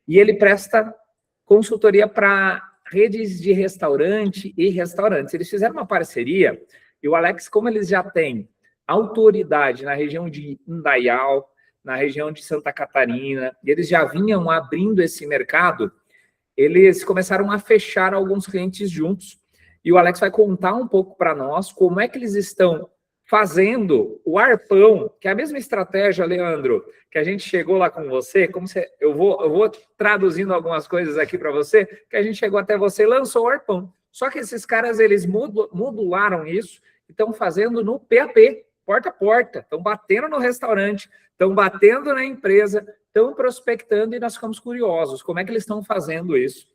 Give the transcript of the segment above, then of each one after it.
e ele presta consultoria para redes de restaurante e restaurantes. Eles fizeram uma parceria, e o Alex, como eles já têm autoridade na região de Indaial, na região de Santa Catarina, e eles já vinham abrindo esse mercado, eles começaram a fechar alguns clientes juntos, e o Alex vai contar um pouco para nós como é que eles estão fazendo o arpão, que é a mesma estratégia, Leandro, que a gente chegou lá com você, eu vou traduzindo algumas coisas aqui para você, que a gente chegou até você e lançou o arpão. Só que esses caras, eles modularam isso e estão fazendo no PAP, porta a porta, estão batendo no restaurante, estão batendo na empresa, estão prospectando e nós ficamos curiosos, como é que eles estão fazendo isso?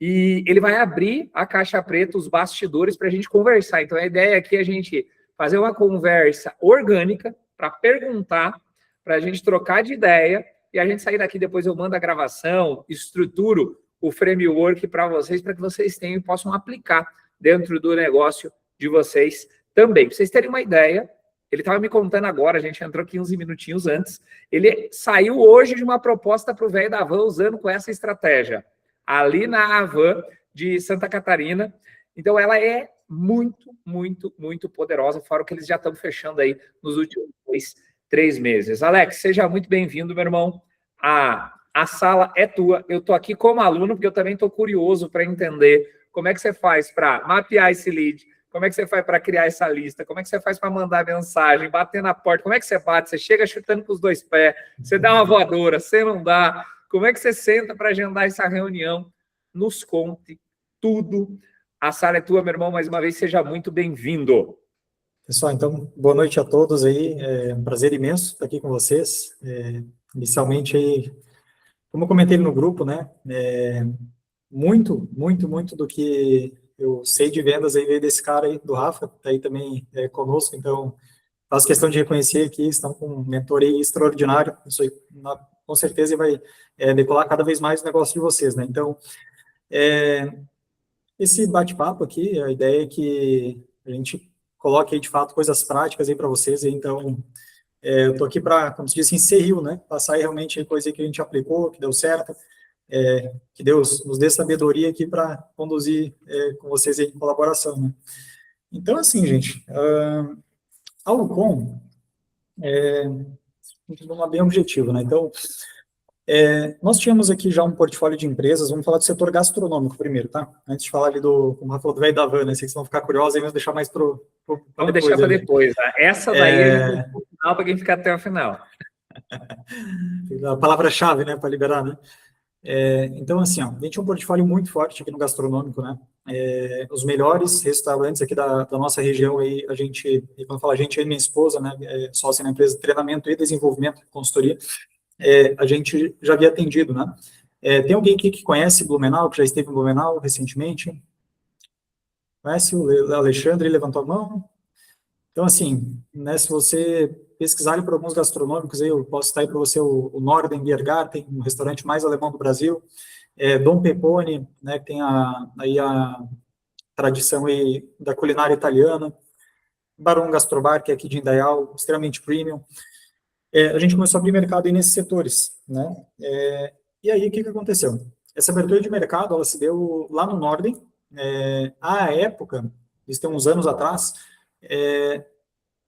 E ele vai abrir a caixa preta, os bastidores, para a gente conversar. Então, a ideia aqui é a gente fazer uma conversa orgânica para perguntar, para a gente trocar de ideia e a gente sair daqui, depois eu mando a gravação, estruturo o framework para vocês, para que vocês tenham e possam aplicar dentro do negócio de vocês também. Para vocês terem uma ideia, ele estava me contando agora, a gente entrou 15 minutinhos antes, ele saiu hoje de uma proposta para o velho da Van usando com essa estratégia, ali na Avan de Santa Catarina. Então, ela é muito, muito, muito poderosa, fora o que eles já estão fechando aí nos últimos 3 meses. Alex, seja muito bem-vindo, meu irmão. A sala é tua. Eu estou aqui como aluno, porque eu também estou curioso para entender como é que você faz para mapear esse lead, como é que você faz para criar essa lista, como é que você faz para mandar mensagem, bater na porta, como é que você bate? Você chega chutando com os 2 pés, você dá uma voadora, você não dá. Como é que você senta para agendar essa reunião? Nos conte tudo. A sala é tua, meu irmão, mais uma vez, seja muito bem-vindo. Pessoal, então, boa noite a todos aí, é um prazer imenso estar aqui com vocês. Inicialmente aí, como eu comentei no grupo, né, muito do que eu sei de vendas aí veio desse cara aí, do Rafa, tá aí também conosco, então, faço questão de reconhecer aqui, estão com um mentor aí extraordinário, isso aí, com certeza vai decolar cada vez mais o negócio de vocês, né, então, esse bate-papo aqui, a ideia é que a gente coloque aí, de fato, coisas práticas aí para vocês. Então, eu estou aqui para, como se diz assim, ser rio, né? Passar aí realmente coisa que a gente aplicou, que deu certo, que Deus nos dê sabedoria aqui para conduzir com vocês aí em colaboração, né? Então, assim, gente, a Ucom é bem objetivo, né? Então, nós tínhamos aqui já um portfólio de empresas, vamos falar do setor gastronômico primeiro, tá? Antes de falar ali como ela falou, do velho da van, né? Sei que vocês vão ficar curiosos, aí vamos deixar mais para Vamos deixar para depois, tá? Essa daí a gente vai no final para quem ficar até o final. A palavra-chave, né, para liberar, né? Então, assim, ó, a gente tem um portfólio muito forte aqui no gastronômico, né? Os melhores restaurantes aqui da nossa região, aí, a gente, e quando fala a gente, eu e minha esposa, né, sócia na empresa de treinamento e desenvolvimento, consultoria, a gente já havia atendido, né? Tem alguém aqui que conhece Blumenau, que já esteve em Blumenau recentemente? Conhece o Alexandre, ele levantou a mão? Então, assim, né, se você pesquisar ali por alguns gastronômicos, aí eu posso estar aí para você o Norden Biergarten, um restaurante mais alemão do Brasil, Dom Pepone, né, que tem aí a tradição aí da culinária italiana, Baron Gastrobar, que é aqui de Indaial, extremamente premium. A gente começou a abrir mercado aí nesses setores, né? E aí, o que aconteceu? Essa abertura de mercado, ela se deu lá no Norden. À época, isso tem uns anos atrás,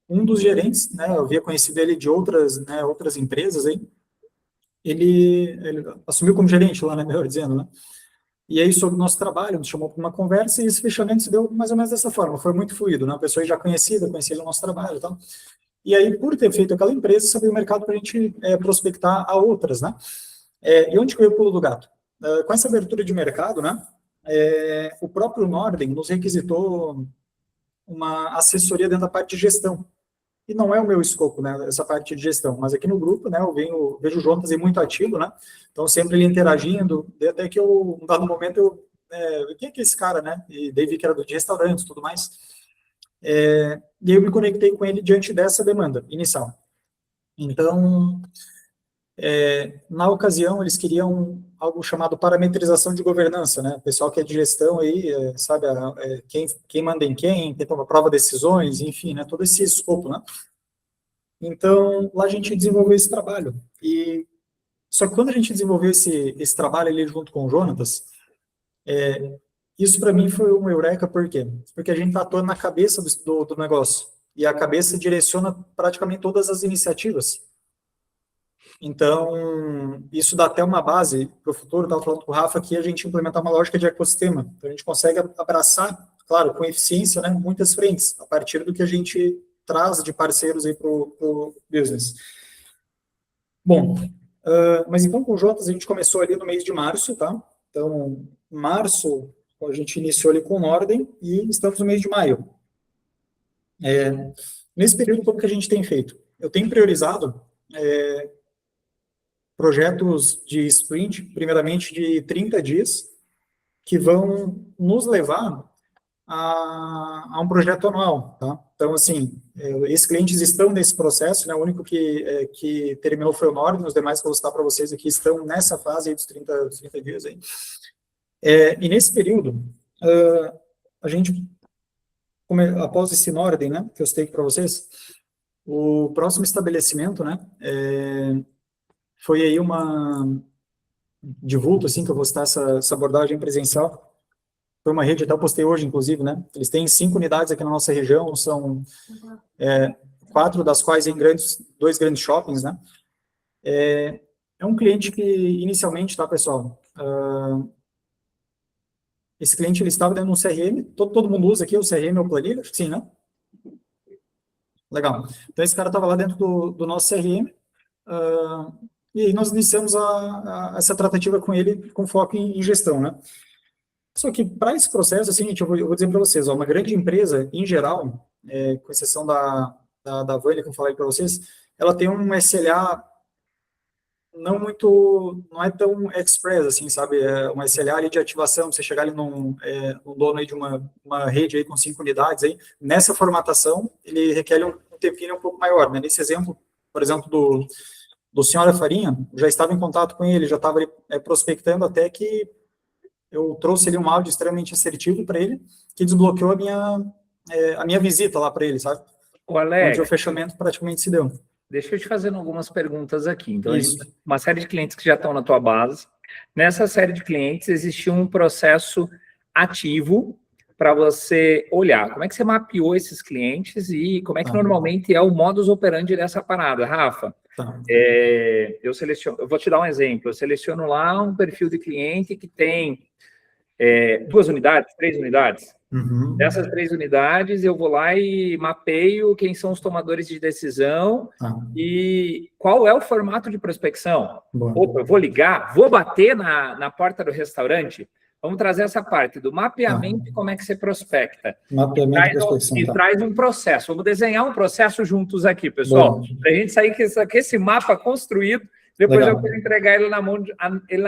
um dos gerentes, né, eu havia conhecido ele de outras empresas, aí, ele assumiu como gerente lá, né, melhor dizendo, né? E aí, sobre o nosso trabalho, nos chamou para uma conversa e esse fechamento se deu mais ou menos dessa forma, foi muito fluido, né? A pessoa já conhecia o nosso trabalho e tal. E aí, por ter feito aquela empresa, se abriu o mercado para a gente prospectar a outras, né? E onde que veio o pulo do gato? Com essa abertura de mercado, né? O próprio Norden nos requisitou uma assessoria dentro da parte de gestão. E não é o meu escopo, né, essa parte de gestão, mas aqui no grupo, né, vejo o Jonas aí muito ativo, né, então sempre ele interagindo, até que um dado momento, quem é que é esse cara, né, e daí vi que era de restaurantes e tudo mais, e eu me conectei com ele diante dessa demanda inicial. Então, na ocasião, eles queriam algo chamado parametrização de governança, né? O pessoal que é de gestão aí, sabe, quem manda em quem toma prova de decisões, enfim, né? Todo esse escopo, né? Então, lá a gente desenvolveu esse trabalho. E Só que quando a gente desenvolveu esse trabalho ali junto com o Jonatas, isso para mim foi uma eureka, por quê? Porque a gente está atuando na cabeça do negócio, e a cabeça direciona praticamente todas as iniciativas. Então, isso dá até uma base para o futuro. Estava falando com o Rafa que a gente implementar uma lógica de ecossistema. Então, a gente consegue abraçar, claro, com eficiência, né, muitas frentes, a partir do que a gente traz de parceiros aí para o business. Bom, mas então com o Jotas a gente começou ali no mês de março, tá? Então, em março, a gente iniciou ali com o Norden e estamos no mês de maio. Nesse período, como que a gente tem feito? Eu tenho priorizado projetos de sprint, primeiramente de 30 dias, que vão nos levar a um projeto anual, tá? Então, assim, esses clientes estão nesse processo, né? O único que terminou foi o Norden, os demais que eu vou citar para vocês aqui estão nessa fase aí dos 30 dias aí. E nesse período, a gente, após esse Norden, né, que eu citei para vocês, o próximo estabelecimento, né, foi aí de vulto, assim, que eu vou citar essa abordagem presencial. Foi uma rede, até eu postei hoje, inclusive, né? Eles têm 5 unidades aqui na nossa região, são 4 das quais em 2 grandes shoppings, né? É um cliente que, inicialmente, tá, pessoal? Esse cliente, ele estava dentro de um CRM, todo mundo usa aqui o CRM ou planilha? Acho que sim, né? Legal. Então, esse cara estava lá dentro do nosso CRM, e aí nós iniciamos essa tratativa com ele com foco em gestão, né? Só que para esse processo, assim, gente, eu vou dizer para vocês, ó, uma grande empresa, em geral, com exceção da Vânia, que eu falei para vocês, ela tem um SLA não é tão express, assim, sabe? É um SLA ali de ativação, você chegar ali num dono aí de uma rede aí com 5 unidades aí, nessa formatação, ele requer um tempinho um pouco maior, né? Nesse exemplo, por exemplo, do Senhora Farinha, já estava em contato com ele, já estava prospectando até que eu trouxe ali um áudio extremamente assertivo para ele, que desbloqueou a minha visita lá para ele, sabe? O Alex, onde o fechamento praticamente se deu. Deixa eu te fazer algumas perguntas aqui. Então, a gente tem uma série de clientes que já estão na tua base. Nessa série de clientes, existiu um processo ativo para você olhar como é que você mapeou esses clientes e como é que normalmente é o modus operandi dessa parada, Rafa. Eu vou te dar um exemplo. Eu seleciono lá um perfil de cliente que tem 2 unidades, 3 unidades. Uhum. Dessas 3 unidades, eu vou lá e mapeio quem são os tomadores de decisão e qual é o formato de prospecção. Opa, eu vou ligar, vou bater na porta do restaurante. Vamos trazer essa parte do mapeamento e como é que você prospecta. Mapeamento e prospecção. E traz um processo. Vamos desenhar um processo juntos aqui, pessoal. Para a gente sair com esse mapa construído, depois eu quero entregar ele na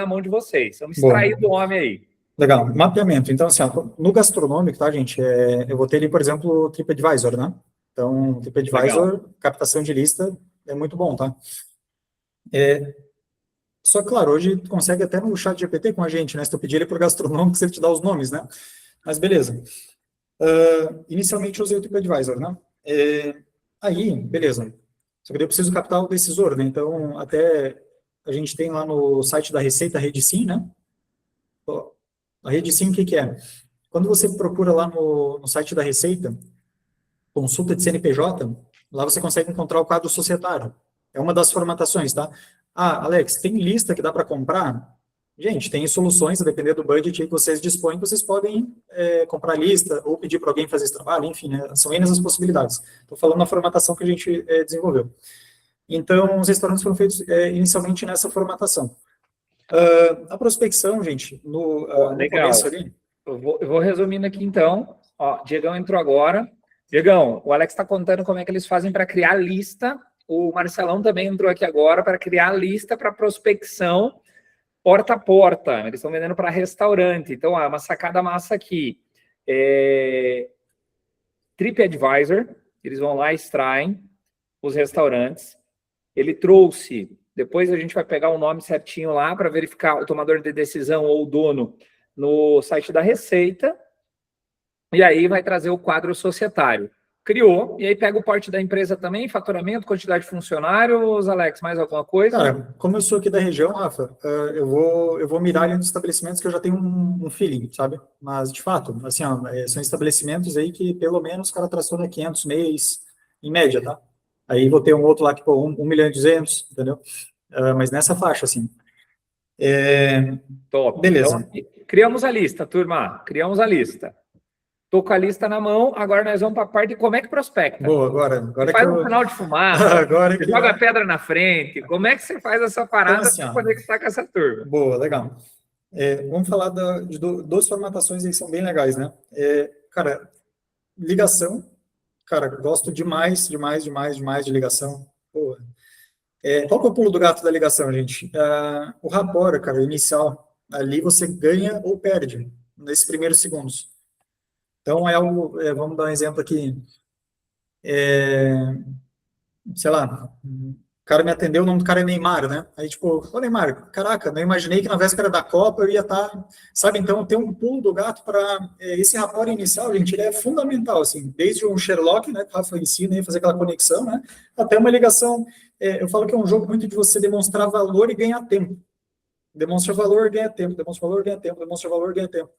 mão de vocês. Vamos extrair do homem aí. Legal, mapeamento. Então, assim, ó, no gastronômico, tá, gente? Eu vou ter ali, por exemplo, o TripAdvisor, né? Então, TripAdvisor, captação de lista, é muito bom, tá? Só que, claro, hoje tu consegue até no chat GPT com a gente, né? Se tu pedir ele por gastronômico, você te dá os nomes, né? Mas beleza. Inicialmente eu usei o TripAdvisor, né? Aí, beleza. Só que eu preciso captar o decisor, né? Então, até a gente tem lá no site da Receita, a Rede Sim, né? A Rede Sim, o que é? Quando você procura lá no site da Receita, consulta de CNPJ, lá você consegue encontrar o quadro societário. É uma das formatações, tá? Alex, tem lista que dá para comprar? Gente, tem soluções, a depender do budget que vocês dispõem, vocês podem comprar lista ou pedir para alguém fazer esse trabalho, enfim, né? São N as possibilidades. Estou falando na formatação que a gente desenvolveu. Então, os restaurantes foram feitos inicialmente nessa formatação. A prospecção, gente, no começo ali... Eu vou resumindo aqui, então. Ó, Diegão entrou agora. Diegão, o Alex está contando como é que eles fazem para criar lista. O Marcelão também entrou aqui agora para criar lista para prospecção porta a porta. Eles estão vendendo para restaurante. Então, uma sacada massa aqui. TripAdvisor, eles vão lá e extraem os restaurantes. Ele trouxe... Depois a gente vai pegar o nome certinho lá para verificar o tomador de decisão ou o dono no site da Receita. E aí vai trazer o quadro societário. Criou, e aí pega o porte da empresa também, faturamento, quantidade de funcionários, Alex, mais alguma coisa? Cara, como eu sou aqui da região, Rafa, eu vou mirar ali nos estabelecimentos que eu já tenho um feeling, sabe? Mas, de fato, assim, ó, são estabelecimentos aí que pelo menos o cara traciona 500 mês, em média, tá? Aí vou ter um outro lá que, pô, 1 milhão e 200, entendeu? Mas nessa faixa, assim. Top. Beleza. Então, criamos a lista, turma. Criamos a lista. Tô com a lista na mão, agora nós vamos para a parte de como é que prospecta. Boa, agora Você que faz eu... um sinal de fumaça, agora você que... joga pedra na frente. Como é que você faz essa parada Então, assim, para ó, conectar com essa turma? boa, legal. Vamos falar de duas formatações aí que são bem legais, né? Cara, ligação. Cara, gosto demais, demais, demais, demais de ligação. Pô, qual que é o pulo do gato da ligação, gente? O rapport, cara, inicial. Ali você ganha ou perde nesses primeiros segundos. Então, é algo, vamos dar um exemplo aqui. Sei lá, o cara me atendeu, o nome do cara é Neymar, né? Aí, tipo, ô Neymar, caraca, não imaginei que na véspera da Copa eu ia estar, sabe? Então, ter um pulo do gato para esse rapport inicial, gente, ele é fundamental, assim, desde um Sherlock, né, que o Rafa ensina aí, fazer aquela conexão, né, até uma ligação. Eu falo que é um jogo muito de você demonstrar valor e ganhar tempo. Demonstra valor, ganha tempo, demonstra valor, ganha tempo, demonstra valor, ganha tempo.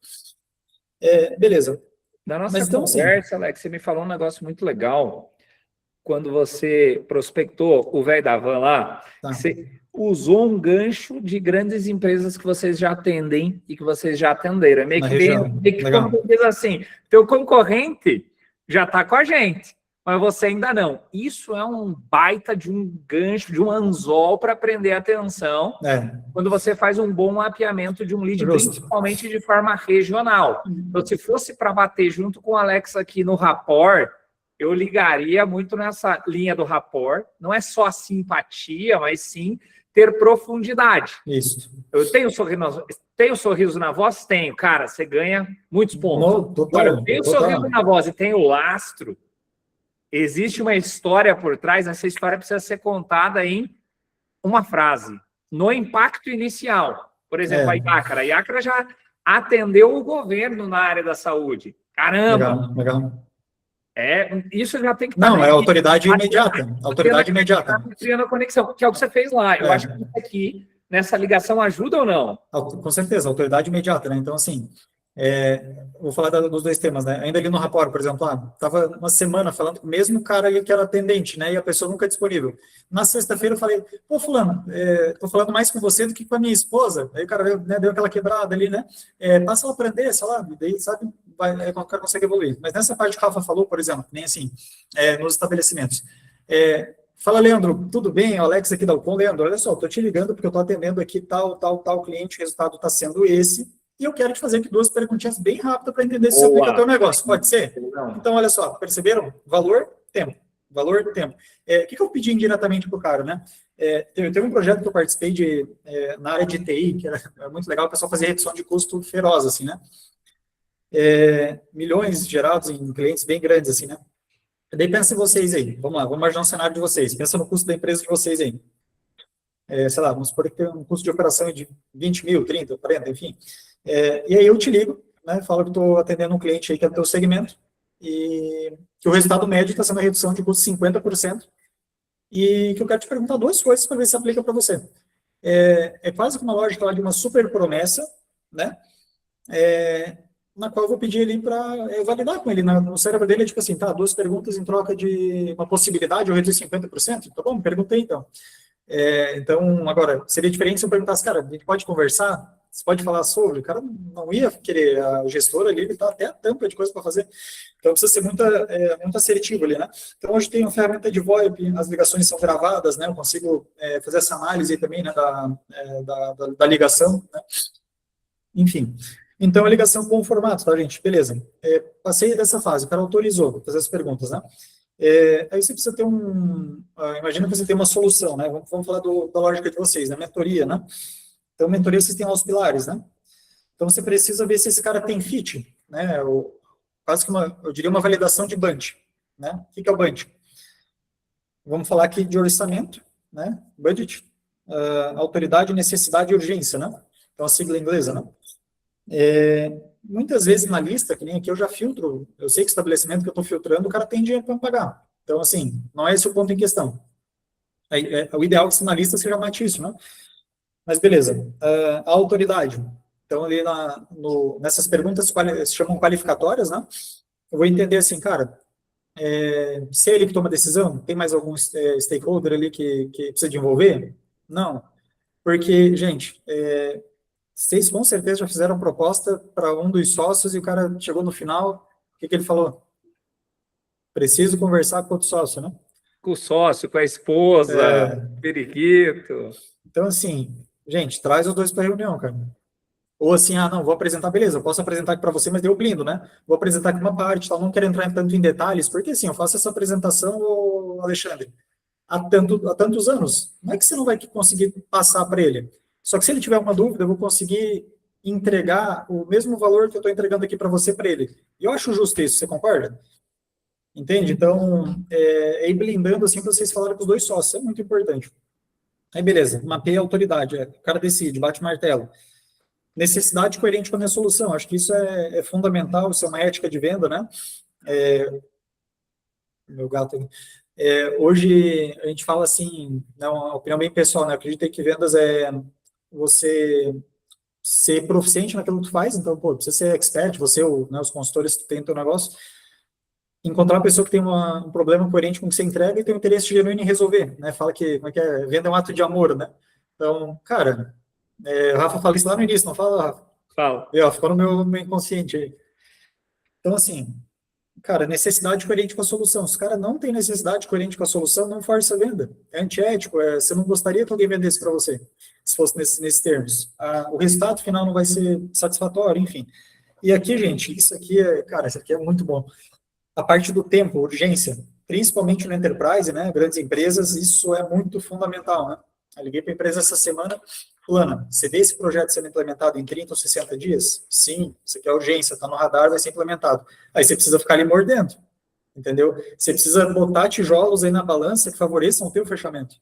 Beleza. Na nossa Mas então, conversa, Alex, você me falou um negócio muito legal. Quando você prospectou o velho da van lá, tá. você usou um gancho de grandes empresas que vocês já atendem e que vocês já atenderam. É meio Na que, região. meio que como diz assim, teu concorrente já está com a gente, mas você ainda não. Isso é um baita de um gancho, de um anzol para prender a atenção quando você faz um bom mapeamento de um lead, principalmente de forma regional. Então, se fosse para bater junto com o Alex aqui no rapport, eu ligaria muito nessa linha do rapport. Não é só simpatia, mas sim ter profundidade. Isso. Eu tenho sorriso na voz? Tenho. Cara, você ganha muitos pontos. Total, agora, eu tenho sorriso na voz e tenho lastro. Existe uma história por trás. Essa história precisa ser contada em uma frase. No impacto inicial. Por exemplo, a Iácara. A Iácara já atendeu o governo na área da saúde. Caramba! Legal. Isso já tem que estar... Não, é autoridade imediata. Autoridade imediata. Criando a conexão, que é o que você fez lá. Eu acho que isso aqui, nessa ligação, ajuda ou não? Com certeza, autoridade imediata, né? Então, assim, vou falar dos dois temas, né? Ainda ali no rapport, por exemplo, estava uma semana falando com o mesmo cara ali que era atendente, né? E a pessoa nunca disponível. Na sexta-feira eu falei, pô, fulano, tô falando mais com você do que com a minha esposa. Aí o cara deu aquela quebrada ali, né? Passa ela aprender, sei lá, daí, sabe, o cara consegue evoluir. Mas nessa parte que o Rafa falou, por exemplo, nem assim, nos estabelecimentos. Fala, Leandro, tudo bem? Alex aqui da Alcon. Leandro, olha só, estou te ligando porque eu estou atendendo aqui tal cliente, o resultado está sendo esse, e eu quero te fazer aqui duas perguntinhas bem rápidas para entender se você aplica o teu negócio. Pode ser? Então, olha só, perceberam? Valor, tempo. Valor, tempo. O que eu pedi indiretamente para o cara, né? Teve um projeto que eu participei na área de TI, que era muito legal, o pessoal fazia redução de custo feroz, assim, né? Milhões gerados em clientes bem grandes, assim, né? Daí pensa em vocês aí, vamos lá, vamos imaginar um cenário de vocês, pensa no custo da empresa de vocês aí. Sei lá, vamos supor que tem um custo de operação de 20 mil, 30, 40, enfim. E aí eu te ligo, né, falo que estou atendendo um cliente aí que é do teu segmento, e que o resultado médio está sendo uma redução de custo de 50%, e que eu quero te perguntar duas coisas para ver se aplica para você. É quase que uma lógica lá de uma super promessa, né, na qual eu vou pedir ele para validar com ele. No cérebro dele é tipo assim, tá, duas perguntas em troca de uma possibilidade, eu reduz 50%, tá bom, perguntei então. Então, agora, seria diferente se eu perguntasse, cara, a gente pode conversar? Você pode falar sobre? O cara não ia querer, a gestora ali, ele tá até a tampa de coisa para fazer. Então, precisa ser muito assertivo ali, né? Então, hoje tem uma ferramenta de VoIP, as ligações são gravadas, né? Eu consigo fazer essa análise aí também, né, da ligação, né? Enfim. Então, a ligação com o formato, tá, gente? Beleza. Passei dessa fase, o cara autorizou fazer as perguntas, né? Aí você precisa ter imagina que você tem uma solução, né? Vamos falar da lógica de vocês, da mentoria, né? Então, mentoria, vocês têm lá os pilares, né? Então, você precisa ver se esse cara tem fit, né? Quase que eu diria uma validação de bunch, né? O que é o bunch? Vamos falar aqui de orçamento, né? Budget, autoridade, necessidade e urgência, né? Então, a sigla inglesa, né? muitas vezes na lista, que nem aqui eu já filtro, eu sei que o estabelecimento que eu estou filtrando, o cara tem dinheiro para pagar. Então, assim, não é esse o ponto em questão. O ideal é que na lista seja mate isso, né? Mas beleza. A autoridade. Então, ali nessas perguntas se chamam qualificatórias, né? Eu vou entender assim, cara, se é ele que toma a decisão, tem mais algum stakeholder ali que precisa de envolver? Não. Porque, gente, vocês com certeza já fizeram proposta para um dos sócios e o cara chegou no final, o que ele falou? Preciso conversar com outro sócio, né? Com o sócio, com a esposa, periquito. Então, assim, gente, traz os dois para a reunião, cara. Ou assim, não, vou apresentar, beleza, eu posso apresentar aqui para você, mas deu blindo, né? Vou apresentar aqui uma parte, tal, não quero entrar tanto em detalhes, porque assim, eu faço essa apresentação, Alexandre, há tantos anos. Não é que você não vai conseguir passar para ele. Só que se ele tiver uma dúvida, eu vou conseguir entregar o mesmo valor que eu estou entregando aqui para você, para ele. E eu acho justo isso, você concorda? Entende? Então, ir blindando assim para vocês falarem com os dois sócios, é muito importante. Aí, beleza, mapeia a autoridade, o cara decide, bate o martelo. Necessidade coerente com a minha solução, acho que isso é fundamental, isso é uma ética de venda, né? Meu gato aqui. Hoje a gente fala assim, né, uma opinião bem pessoal, né? Eu acredito que vendas é você ser proficiente naquilo que tu faz, então, pô, precisa ser expert, você, né, os consultores que tem o teu negócio, encontrar uma pessoa que tem um problema coerente com o que você entrega e tem um interesse genuíno em resolver, né? Fala que, como é que é? Venda é um ato de amor, né? Então, cara, o Rafa fala isso lá no início, não fala, Rafa? Fala. Ficou no meu inconsciente aí. Então, assim, cara, necessidade coerente com a solução. Se o cara não tem necessidade coerente com a solução, não força a venda. É antiético, você não gostaria que alguém vendesse para você, se fosse nesses termos. O resultado final não vai ser satisfatório, enfim. E aqui, gente, isso aqui é muito bom. A parte do tempo, urgência, principalmente no enterprise, né, grandes empresas, isso é muito fundamental, né? Eu liguei para a empresa essa semana, Fulana, você vê esse projeto sendo implementado em 30 ou 60 dias? Sim, isso aqui é urgência, está no radar, vai ser implementado. Aí você precisa ficar ali mordendo, entendeu? Você precisa botar tijolos aí na balança que favoreçam o teu fechamento.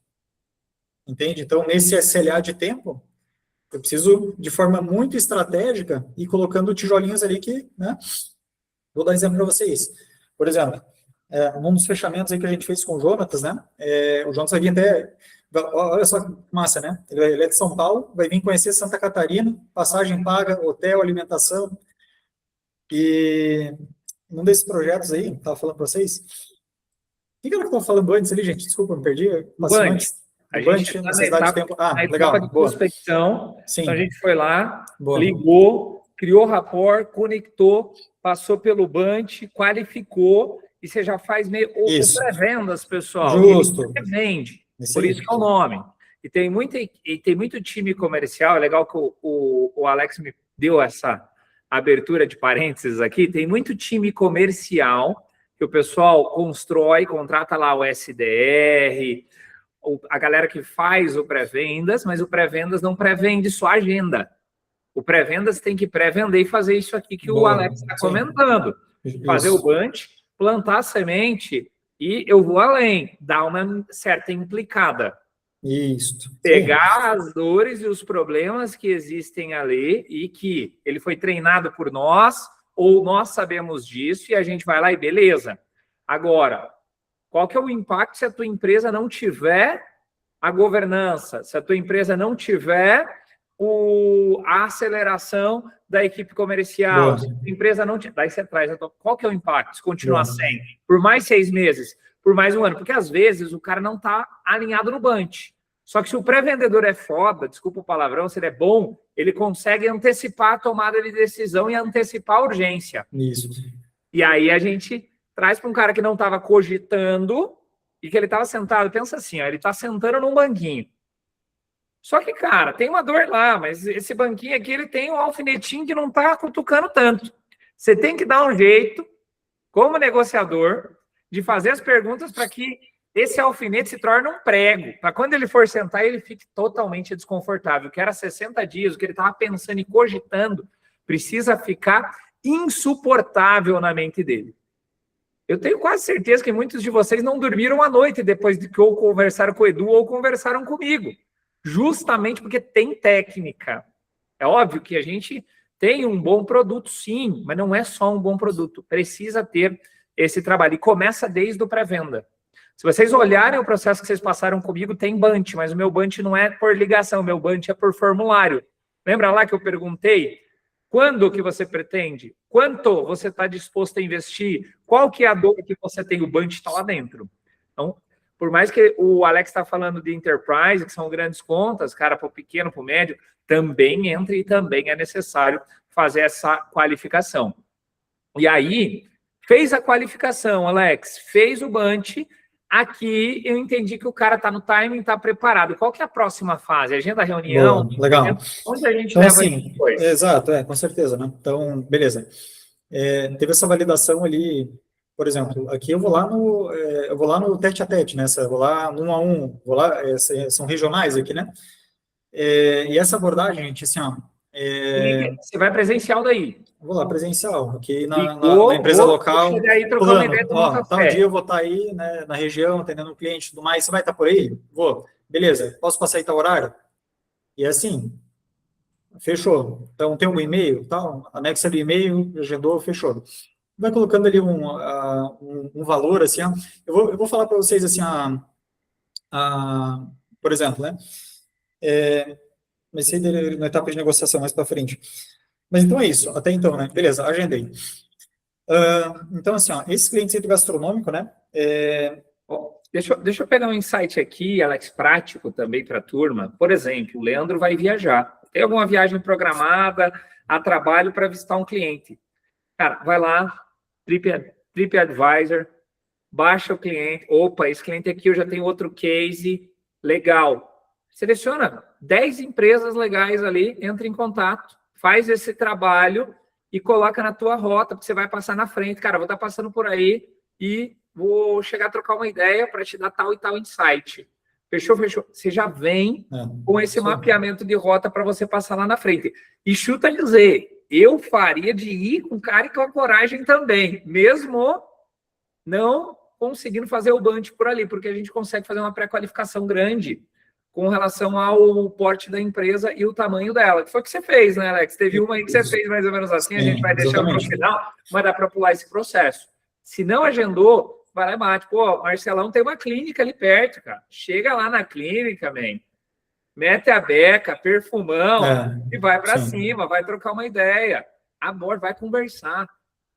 Entende? Então, nesse SLA de tempo, eu preciso, de forma muito estratégica, ir colocando tijolinhos ali que, né? Vou dar um exemplo para vocês. Por exemplo, um dos fechamentos aí que a gente fez com o Jonatas, né? O Jonatas vai vir até... Olha só que massa, né? Ele é de São Paulo, vai vir conhecer Santa Catarina, passagem paga, hotel, alimentação. E num desses projetos aí, estava falando para vocês, o que era que eu estava falando antes ali, gente? Desculpa, me perdi. A gente está na etapa, tempo. legal, de prospecção. Sim. Então a gente foi lá, Boa. Ligou, criou rapport, conectou, passou pelo bunch, qualificou, e você já faz meio o pré-vendas, pessoal. Justo. Ele vende. Por isso que é o nome. E tem muito time comercial, é legal que o Alex me deu essa abertura de parênteses aqui, tem muito time comercial que o pessoal constrói, contrata lá o SDR, a galera que faz o pré-vendas, mas o pré-vendas não pré-vende só a agenda. O pré-vendas tem que pré-vender e fazer isso aqui que o Alex está comentando. Fazer o bunch, plantar a semente e eu vou além, dar uma certa implicada. Isso. Pegar as dores e os problemas que existem ali e que ele foi treinado por nós ou nós sabemos disso e a gente vai lá e beleza. Agora, qual que é o impacto se a tua empresa não tiver a governança, se a tua empresa não tiver a aceleração da equipe comercial, se a tua empresa não tiver... Daí você traz, qual que é o impacto se continuar sem? Por mais 6 meses, por mais um ano, porque às vezes o cara não está alinhado no bunch. Só que se o pré-vendedor é foda, desculpa o palavrão, se ele é bom, ele consegue antecipar a tomada de decisão e antecipar a urgência. Isso. E aí a gente traz para um cara que não estava cogitando e que ele estava sentado, pensa assim, ó, ele está sentando num banquinho. Só que, cara, tem uma dor lá, mas esse banquinho aqui, ele tem um alfinetinho que não está cutucando tanto. Você tem que dar um jeito, como negociador, de fazer as perguntas para que esse alfinete se torne um prego, para quando ele for sentar, ele fique totalmente desconfortável. O que era 60 dias, o que ele estava pensando e cogitando, precisa ficar insuportável na mente dele. Eu tenho quase certeza que muitos de vocês não dormiram à noite depois de que ou conversaram com o Edu ou conversaram comigo. Justamente porque tem técnica. É óbvio que a gente tem um bom produto, sim, mas não é só um bom produto. Precisa ter esse trabalho. E começa desde o pré-venda. Se vocês olharem o processo que vocês passaram comigo, tem bunch, mas o meu bunch não é por ligação, o meu bunch é por formulário. Lembra lá que eu perguntei? Quando que você pretende? Quanto você está disposto a investir? Qual que é a dor que você tem? O bunch está lá dentro. Então, por mais que o Alex está falando de enterprise, que são grandes contas, cara, para o pequeno, para o médio, também entra e também é necessário fazer essa qualificação. E aí, fez a qualificação, Alex, fez o bunch. Aqui eu entendi que o cara está no timing, está preparado. Qual que é a próxima fase? Agenda a reunião? Boa, legal. Onde a gente Então, leva assim, depois? exato, com certeza, né? Então, beleza. Teve essa validação ali, por exemplo, aqui eu vou lá no tete a tete, né? Eu vou lá no 1 a 1, vou lá, são regionais aqui, né? E essa abordagem, gente, assim, ó, Você vai presencial daí. vou lá presencial, aqui Vou na empresa local, chegar aí trocar uma ideia, tomar um tal café. dia eu vou estar aí, né, na região, atendendo um cliente e tudo mais, você vai estar por aí? Vou. Beleza, posso passar aí tal horário? E assim, fechou. Então, tem um e-mail, tal, anexa do e-mail, agendou, fechou. Vai colocando ali um valor, assim, ó. Eu vou falar para vocês, assim, por exemplo, né, comecei na etapa de negociação mais para frente. Mas então é isso, até então, né? Beleza, agendei. Então, assim, ó, esse cliente do gastronômico, né? Deixa eu pegar um insight aqui, Alex, prático também para a turma. Por exemplo, o Leandro vai viajar. Tem alguma viagem programada a trabalho para visitar um cliente. Cara, vai lá, TripAdvisor, baixa o cliente. Opa, esse cliente aqui eu já tenho outro case, legal. Seleciona 10 empresas legais ali, entra em contato, faz esse trabalho e coloca na tua rota, porque você vai passar na frente. Cara, vou estar passando por aí e vou chegar a trocar uma ideia para te dar tal e tal insight. Fechou, fechou. Você já vem com esse mapeamento de rota para você passar lá na frente. E chuta dizer, eu faria de ir com cara e com a coragem também, mesmo não conseguindo fazer o bunch por ali, porque a gente consegue fazer uma pré-qualificação grande com relação ao porte da empresa e o tamanho dela. Que foi o que você fez, né, Alex? Teve uma aí que você fez mais ou menos assim, a gente vai deixar para o final, mas dá para pular esse processo. Se não agendou, vai lá e bate. Pô, Marcelão tem uma clínica ali perto, cara. Chega lá na clínica, man. Mete a beca, perfumão, e vai para cima, vai trocar uma ideia. Amor, vai conversar.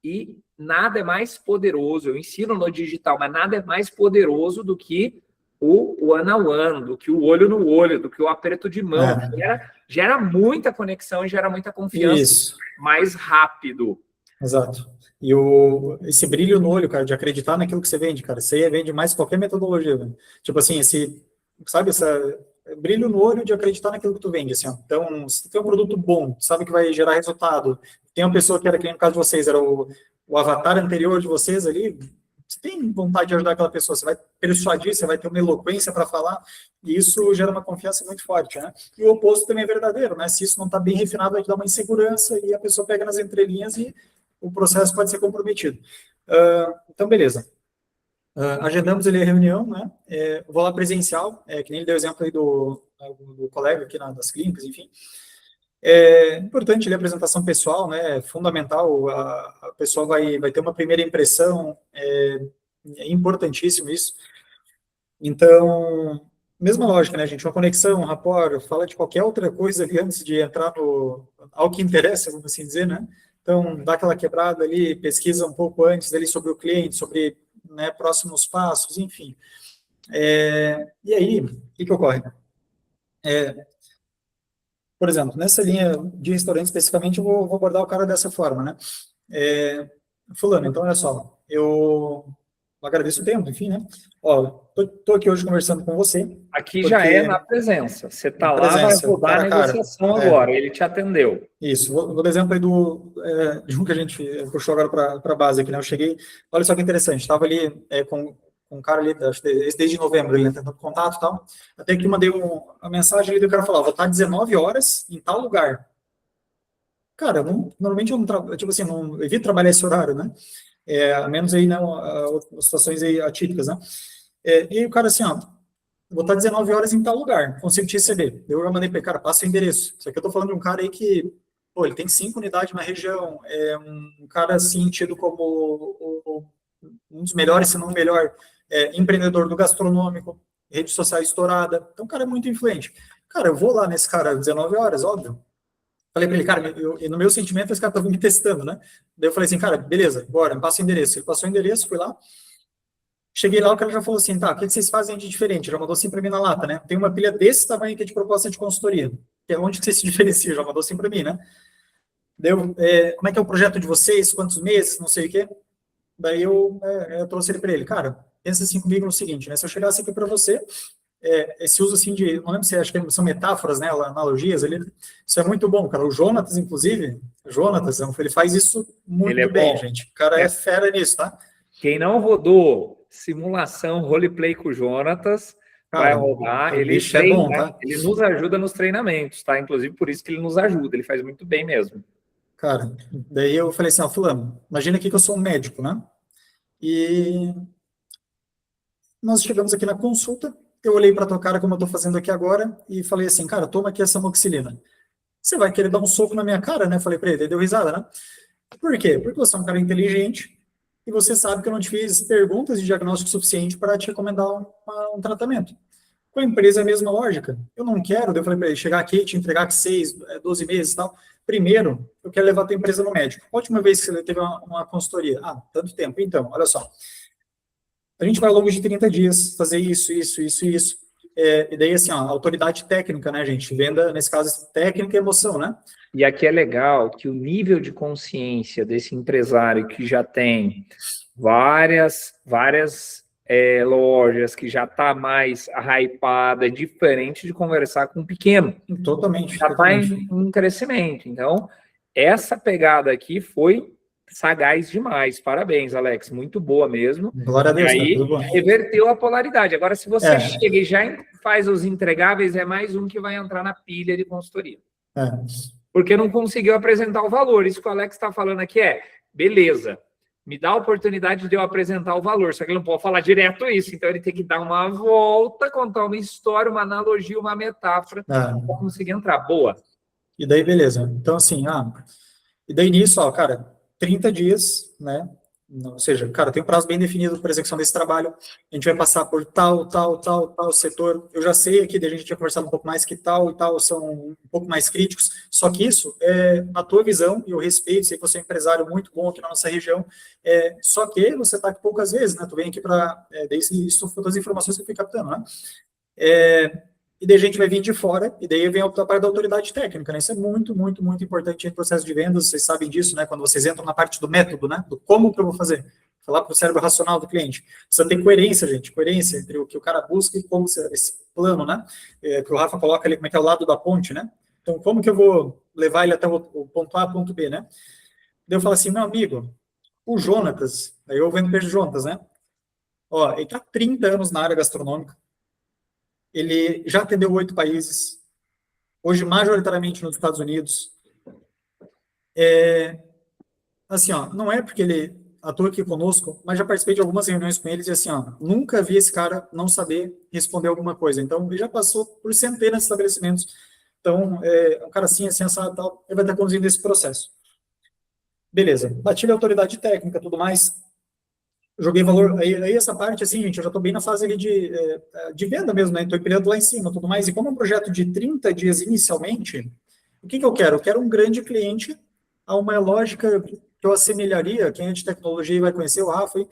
E nada é mais poderoso, eu ensino no digital, mas nada é mais poderoso do que o one-on-one, do que o olho no olho, do que o aperto de mão. Gera muita conexão e gera muita confiança mais rápido. Exato. E esse brilho no olho, cara, de acreditar naquilo que você vende, cara, você vende mais qualquer metodologia, velho. Tipo assim, esse brilho no olho de acreditar naquilo que tu vende, assim, ó. Então, se tu tem um produto bom, sabe que vai gerar resultado, tem uma pessoa que era, que no caso de vocês, era o avatar anterior de vocês ali, você tem vontade de ajudar aquela pessoa, você vai persuadir, você vai ter uma eloquência para falar, e isso gera uma confiança muito forte, né? E o oposto também é verdadeiro, né? Se isso não está bem refinado, vai te dar uma insegurança e a pessoa pega nas entrelinhas e o processo pode ser comprometido. Então, beleza. Agendamos ali a reunião, né? Vou lá presencial, que nem ele deu exemplo aí do colega aqui das clínicas, enfim. É importante a apresentação pessoal, né? É fundamental, a pessoa vai ter uma primeira impressão, é importantíssimo isso. Então, mesma lógica, né, gente? Uma conexão, um rapport, fala de qualquer outra coisa ali antes de entrar ao que interessa, vamos assim dizer, né? Então, dá aquela quebrada ali, pesquisa um pouco antes ali sobre o cliente, sobre, né, próximos passos, enfim. E aí, o que ocorre? Por exemplo, nessa linha de restaurante especificamente, eu vou abordar o cara dessa forma, né? Fulano, então olha só, eu agradeço o tempo, enfim, né? Ó, tô aqui hoje conversando com você. Aqui já é na presença. Você tá lá, vai rodar a negociação agora. Ele te atendeu. Isso. Vou dar exemplo aí de um que a gente puxou agora para a base aqui, né? Eu cheguei, olha só que interessante, estava ali com um cara ali, acho que desde novembro, ele tentando contato e tal, até que mandei uma mensagem ali do cara falar, vou estar 19 horas em tal lugar. Cara, normalmente eu não tipo assim, não evito trabalhar esse horário, né? A menos aí, né, situações aí atípicas, né? E aí o cara assim, ó, vou estar 19 horas em tal lugar, consigo te receber. Eu já mandei para ele, cara, passa o endereço. Isso aqui eu tô falando de um cara aí que pô, ele tem 5 unidades na região, é um cara, assim, tido como um dos melhores, se não o melhor, empreendedor do gastronômico, rede social estourada, então o cara é muito influente. Cara, eu vou lá nesse cara às 19 horas, óbvio. Falei para ele, cara, e no meu sentimento, esse cara estava me testando, né? Daí eu falei assim, cara, beleza, bora, me passa o endereço. Ele passou o endereço, fui lá. Cheguei lá, o cara já falou assim, tá, o que vocês fazem de diferente? Já mandou assim para mim na lata, né? Tem uma pilha desse tamanho aqui de proposta de consultoria. Que é onde que você se diferencia? Já mandou assim para mim, né? Daí como é que é o projeto de vocês? Quantos meses? Não sei o quê. Daí eu trouxe ele para ele, cara, pensa assim comigo no seguinte, né? Se eu chegasse aqui para você, esse uso assim de, não lembro se acho que são metáforas, né, analogias ali, isso é muito bom, cara. O Jonatas, inclusive, ele faz isso Ele é muito bem, bom. gente. O cara é fera nisso, tá? Quem não rodou simulação roleplay com o Jonatas, vai Cara, rodar. o Ele bicho é bom, treina, tá? ele nos ajuda nos treinamentos, tá? Inclusive por isso que ele nos ajuda, ele faz muito bem mesmo. Cara, daí eu falei assim, ó, fulano, imagina aqui que eu sou um médico, né? E nós chegamos aqui na consulta, eu olhei para tua cara como eu tô fazendo aqui agora e falei assim, cara, toma aqui essa amoxicilina. Você vai querer dar um soco na minha cara, né? Falei para ele, ele deu risada, né? Por quê? Porque você é um cara inteligente e você sabe que eu não te fiz perguntas de diagnóstico suficiente para te recomendar um tratamento. Com a empresa é a mesma lógica. Eu não quero, daí eu falei para ele, chegar aqui e te entregar que 6, 12 meses e tal. Primeiro, eu quero levar a tua empresa no médico. A última vez que você teve uma consultoria? Ah, tanto tempo. Então, olha só. A gente vai ao longo de 30 dias fazer isso, isso, isso, isso. E daí, assim, ó, autoridade técnica, né, gente? Venda, nesse caso, técnica e emoção, né? E aqui é legal que o nível de consciência desse empresário que já tem várias lojas, que já está mais hypada, é diferente de conversar com um pequeno. Totalmente. Já está em crescimento. Então, essa pegada aqui foi sagaz demais. Parabéns, Alex. Muito boa mesmo. Glória a Deus, e aí, cara, reverteu a polaridade. Agora, se você chega e já faz os entregáveis, é mais um que vai entrar na pilha de consultoria. Porque não conseguiu apresentar o valor. Isso que o Alex está falando aqui beleza, me dá a oportunidade de eu apresentar o valor, só que ele não pode falar direto isso, então ele tem que dar uma volta, contar uma história, uma analogia, uma metáfora, para conseguir entrar. Boa. E daí, beleza. Então, assim, e daí nisso, ó, cara, 30 dias, né? Ou seja, cara, tem um prazo bem definido para execução desse trabalho. A gente vai passar por tal setor. Eu já sei aqui, a gente tinha conversado um pouco mais que tal e tal são um pouco mais críticos. Só que isso é na tua visão, e eu respeito, sei que você é um empresário muito bom aqui na nossa região. Só que você está aqui poucas vezes, né? Tu vem aqui para. Isso foi todas as informações que eu fui captando, né? E daí a gente vai vir de fora, e daí vem a parte da autoridade técnica, né? Isso é muito, muito, muito importante no processo de vendas, vocês sabem disso, né? Quando vocês entram na parte do método, né? Do como que eu vou fazer. Falar para o cérebro racional do cliente. Precisa ter coerência, gente, coerência entre o que o cara busca e como esse plano, né? Que o Rafa coloca ali, como é que é o lado da ponte, né? Então, como que eu vou levar ele até o ponto A, ponto B, né? Daí eu falo assim, meu amigo, o Jonatas, aí eu vendo peixe Jonatas, né? Ó, ele está há 30 anos na área gastronômica, ele já atendeu 8 países, hoje majoritariamente nos Estados Unidos. Assim, ó, não é porque ele atua aqui conosco, mas já participei de algumas reuniões com eles e assim, ó, nunca vi esse cara não saber responder alguma coisa. Então, ele já passou por centenas de estabelecimentos. Então, um cara assim, assado, tal, ele vai estar conduzindo esse processo. Beleza, bati a autoridade técnica, tudo mais. Joguei valor, aí essa parte, assim, gente, eu já estou bem na fase ali de venda mesmo, né? Estou empilhando lá em cima, tudo mais. E como é um projeto de 30 dias inicialmente, o que eu quero? Eu quero um grande cliente a uma lógica que eu assemelharia, quem é de tecnologia vai conhecer o Rafa,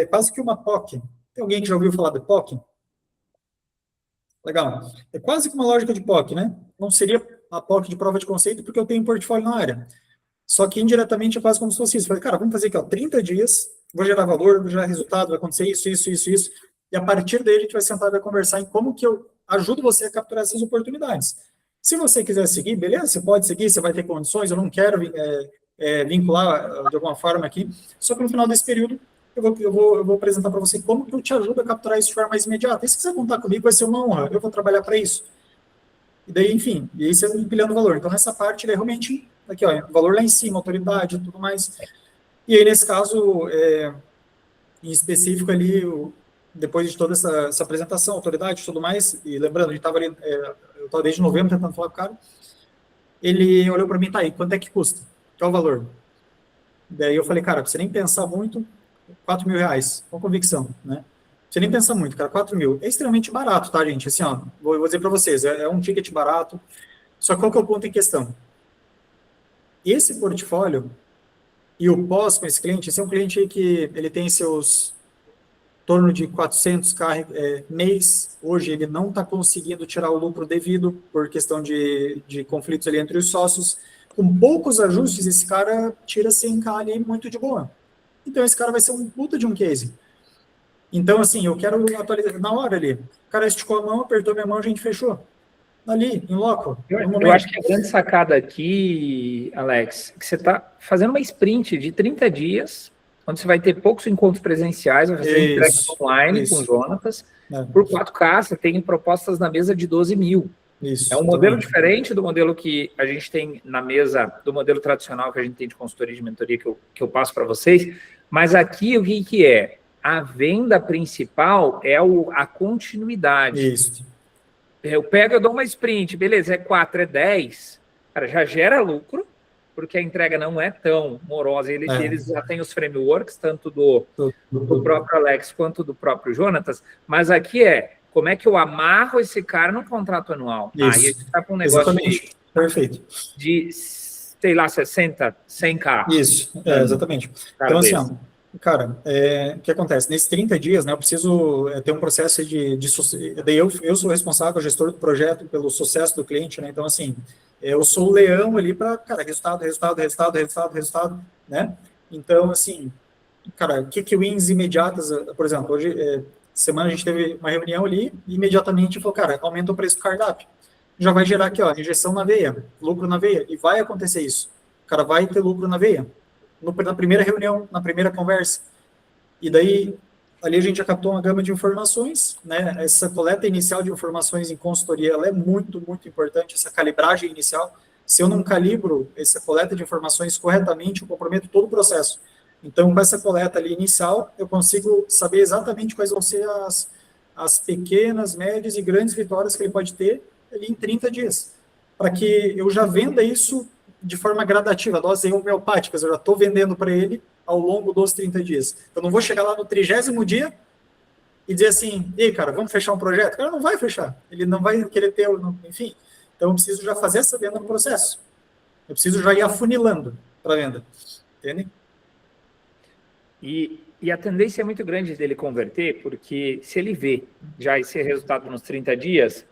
quase que uma POC. Tem alguém que já ouviu falar de POC? Legal. É quase que uma lógica de POC, né? Não seria a POC de prova de conceito, porque eu tenho um portfólio na área. Só que indiretamente é quase como se fosse isso. Falei, cara, vamos fazer aqui, ó, 30 dias, vou gerar valor, vou gerar resultado, vai acontecer isso. E a partir daí a gente vai sentar e vai conversar em como que eu ajudo você a capturar essas oportunidades. Se você quiser seguir, beleza, você pode seguir, você vai ter condições, eu não quero vincular de alguma forma aqui, só que no final desse período eu vou apresentar para você como que eu te ajudo a capturar isso de forma mais imediata. E se quiser contar comigo, vai ser uma honra, eu vou trabalhar para isso. E daí, enfim, e aí você vai empilhando valor. Então, nessa parte, ele é realmente, aqui, ó, valor lá em cima, autoridade e tudo mais. E aí, nesse caso, em específico ali, depois de toda essa apresentação, autoridade e tudo mais, e lembrando, a gente estava ali, eu estava desde novembro tentando falar com o cara, ele olhou para mim, tá aí, quanto é que custa? Qual o valor? Daí eu falei, cara, pra você nem pensar muito, R$ 4.000, com convicção, né? Você nem pensa muito, cara, 4 mil. É extremamente barato, tá, gente? Assim, ó, vou dizer para vocês, é um ticket barato. Só que qual que é o ponto em questão? Esse portfólio e o pós com esse cliente, esse é um cliente aí que ele tem seus torno de 400K mês. Hoje ele não está conseguindo tirar o lucro devido por questão de conflitos ali entre os sócios. Com poucos ajustes, esse cara tira 100K ali muito de boa. Então esse cara vai ser um puta de um case. Então, assim, eu quero atualizar na hora ali. O cara esticou a mão, apertou minha mão, a gente fechou. Ali, em loco, no momento. Eu acho que a grande sacada aqui, Alex, é que você está fazendo uma sprint de 30 dias, onde você vai ter poucos encontros presenciais, vai fazer entrega online com o Jonatas. Por 4K, você tem propostas na mesa de 12 mil. Isso, é um modelo diferente do modelo que a gente tem na mesa, do modelo tradicional que a gente tem de consultoria e de mentoria que eu passo para vocês. Mas aqui, o que é? A venda principal é a continuidade. Isso. Eu pego, eu dou uma sprint, beleza, é 4, é 10, cara, já gera lucro, porque a entrega não é tão morosa. Eles já têm os frameworks, tanto do próprio Alex quanto do próprio Jonatas, mas aqui como é que eu amarro esse cara num contrato anual? Isso. Aí a gente está com um negócio Perfeito. de, sei lá, 60, 100K. Isso, exatamente. Então, assim, ó, cara, o que acontece? Nesses 30 dias, né, eu preciso ter um processo daí eu sou responsável, gestor do projeto, pelo sucesso do cliente, né? Então, assim, eu sou o leão ali para, cara, resultado, né? Então, assim, cara, que wins imediatas, por exemplo, hoje, semana a gente teve uma reunião ali e imediatamente falou, cara, aumenta o preço do cardápio. Já vai gerar aqui, ó, injeção na veia, lucro na veia, e vai acontecer isso. O cara vai ter lucro na veia. Na primeira reunião, na primeira conversa. E daí, ali a gente já captou uma gama de informações, né? Essa coleta inicial de informações em consultoria, ela é muito, muito importante, essa calibragem inicial. Se eu não calibro essa coleta de informações corretamente, eu comprometo todo o processo. Então, com essa coleta ali inicial, eu consigo saber exatamente quais vão ser as pequenas, médias e grandes vitórias que ele pode ter ali em 30 dias. Para que eu já venda isso de forma gradativa, doses homeopáticas, eu já estou vendendo para ele ao longo dos 30 dias. Eu não vou chegar lá no 30º dia e dizer assim, ei, cara, vamos fechar um projeto? O cara não vai fechar, ele não vai querer ter, enfim. Então, eu preciso já fazer essa venda no processo. Eu preciso já ir afunilando para a venda. Entende? E a tendência é muito grande dele converter, porque se ele vê já esse resultado nos 30 dias,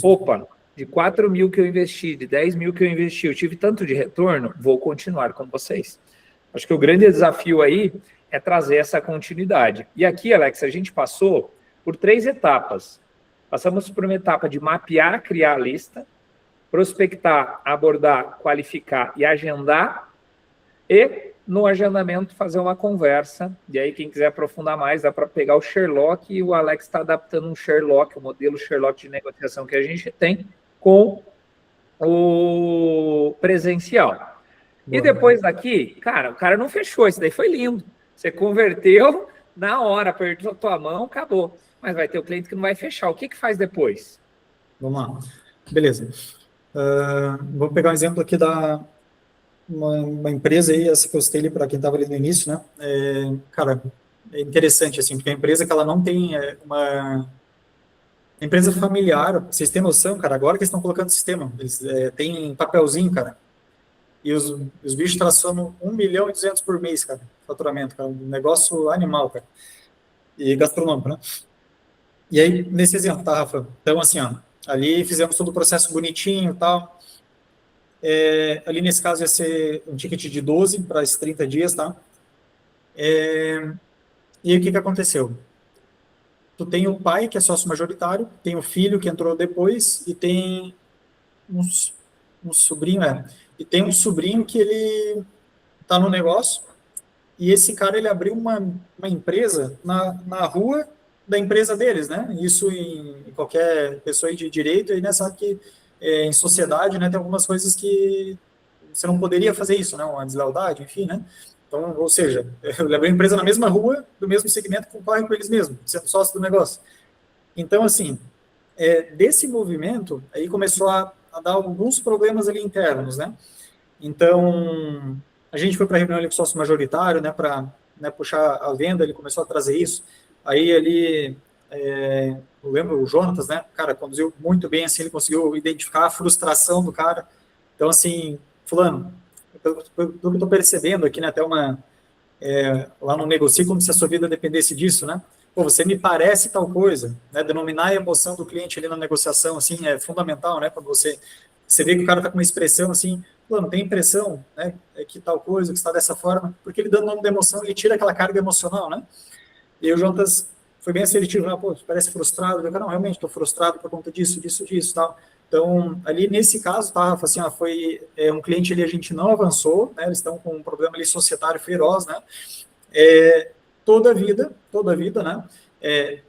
opa, de 4 mil que eu investi, de 10 mil que eu investi, eu tive tanto de retorno, vou continuar com vocês. Acho que o grande desafio aí é trazer essa continuidade. E aqui, Alex, a gente passou por 3 etapas. Passamos por uma etapa de mapear, criar a lista, prospectar, abordar, qualificar e agendar, e no agendamento fazer uma conversa. E aí, quem quiser aprofundar mais, dá para pegar o Sherlock, e o Alex está adaptando um Sherlock, o modelo Sherlock de negociação que a gente tem, com o presencial. E depois daqui, cara, o cara não fechou, isso daí foi lindo. Você converteu na hora, apertou a tua mão, acabou. Mas vai ter o cliente que não vai fechar. O que faz depois? Vamos lá. Beleza. Vou pegar um exemplo aqui da uma empresa aí, essa que eu citei para quem estava ali no início, né? Cara, é interessante, assim, porque a empresa que ela não tem uma empresa familiar, vocês têm noção, cara, agora que eles estão colocando sistema, eles têm papelzinho, cara, e os bichos traçando 1.200.000 por mês, cara, faturamento, cara, um negócio animal, cara, e gastronômico, né? E aí, nesse exemplo, tá, Rafa? Então, assim, ó, ali fizemos todo o processo bonitinho e tal, ali nesse caso ia ser um ticket de 12 para esses 30 dias, tá? E aí, o que aconteceu? Tu tem o pai, que é sócio majoritário, tem o filho, que entrou depois, e tem um sobrinho, e tem um sobrinho que ele tá no negócio, e esse cara, ele abriu uma empresa na rua da empresa deles, né? Isso em qualquer pessoa de direito, aí, né, sabe que em sociedade, né, tem algumas coisas que você não poderia fazer isso, né? Uma deslealdade, enfim, né? Então, ou seja, eu abri uma empresa na mesma rua, do mesmo segmento, que concorrem com eles mesmos, sendo sócio do negócio. Então, assim, desse movimento, aí começou a a dar alguns problemas ali internos, né? Então, a gente foi para a reunião ali com o sócio majoritário, né, para, né, puxar a venda, ele começou a trazer isso. Aí ali, eu lembro o Jonatas, né, cara, conduziu muito bem, assim, ele conseguiu identificar a frustração do cara. Então, assim, fulano, pelo que eu estou percebendo aqui, né, até lá no negocio, como se a sua vida dependesse disso, né? Pô, você me parece tal coisa, né? Denominar a emoção do cliente ali na negociação, assim, é fundamental, né? Quando você vê que o cara tá com uma expressão assim, pô, não tem impressão, né? Que tal coisa, que está dessa forma, porque ele dando o nome da emoção, ele tira aquela carga emocional, né? E aí o Jonas foi bem assertivo, né? Pô, parece frustrado. Eu, não, realmente, estou frustrado por conta disso, tal. Então, ali nesse caso, tá, assim, ó, foi um cliente ali, a gente não avançou, né? Eles estão com um problema ali societário feroz, né? Toda a vida, né?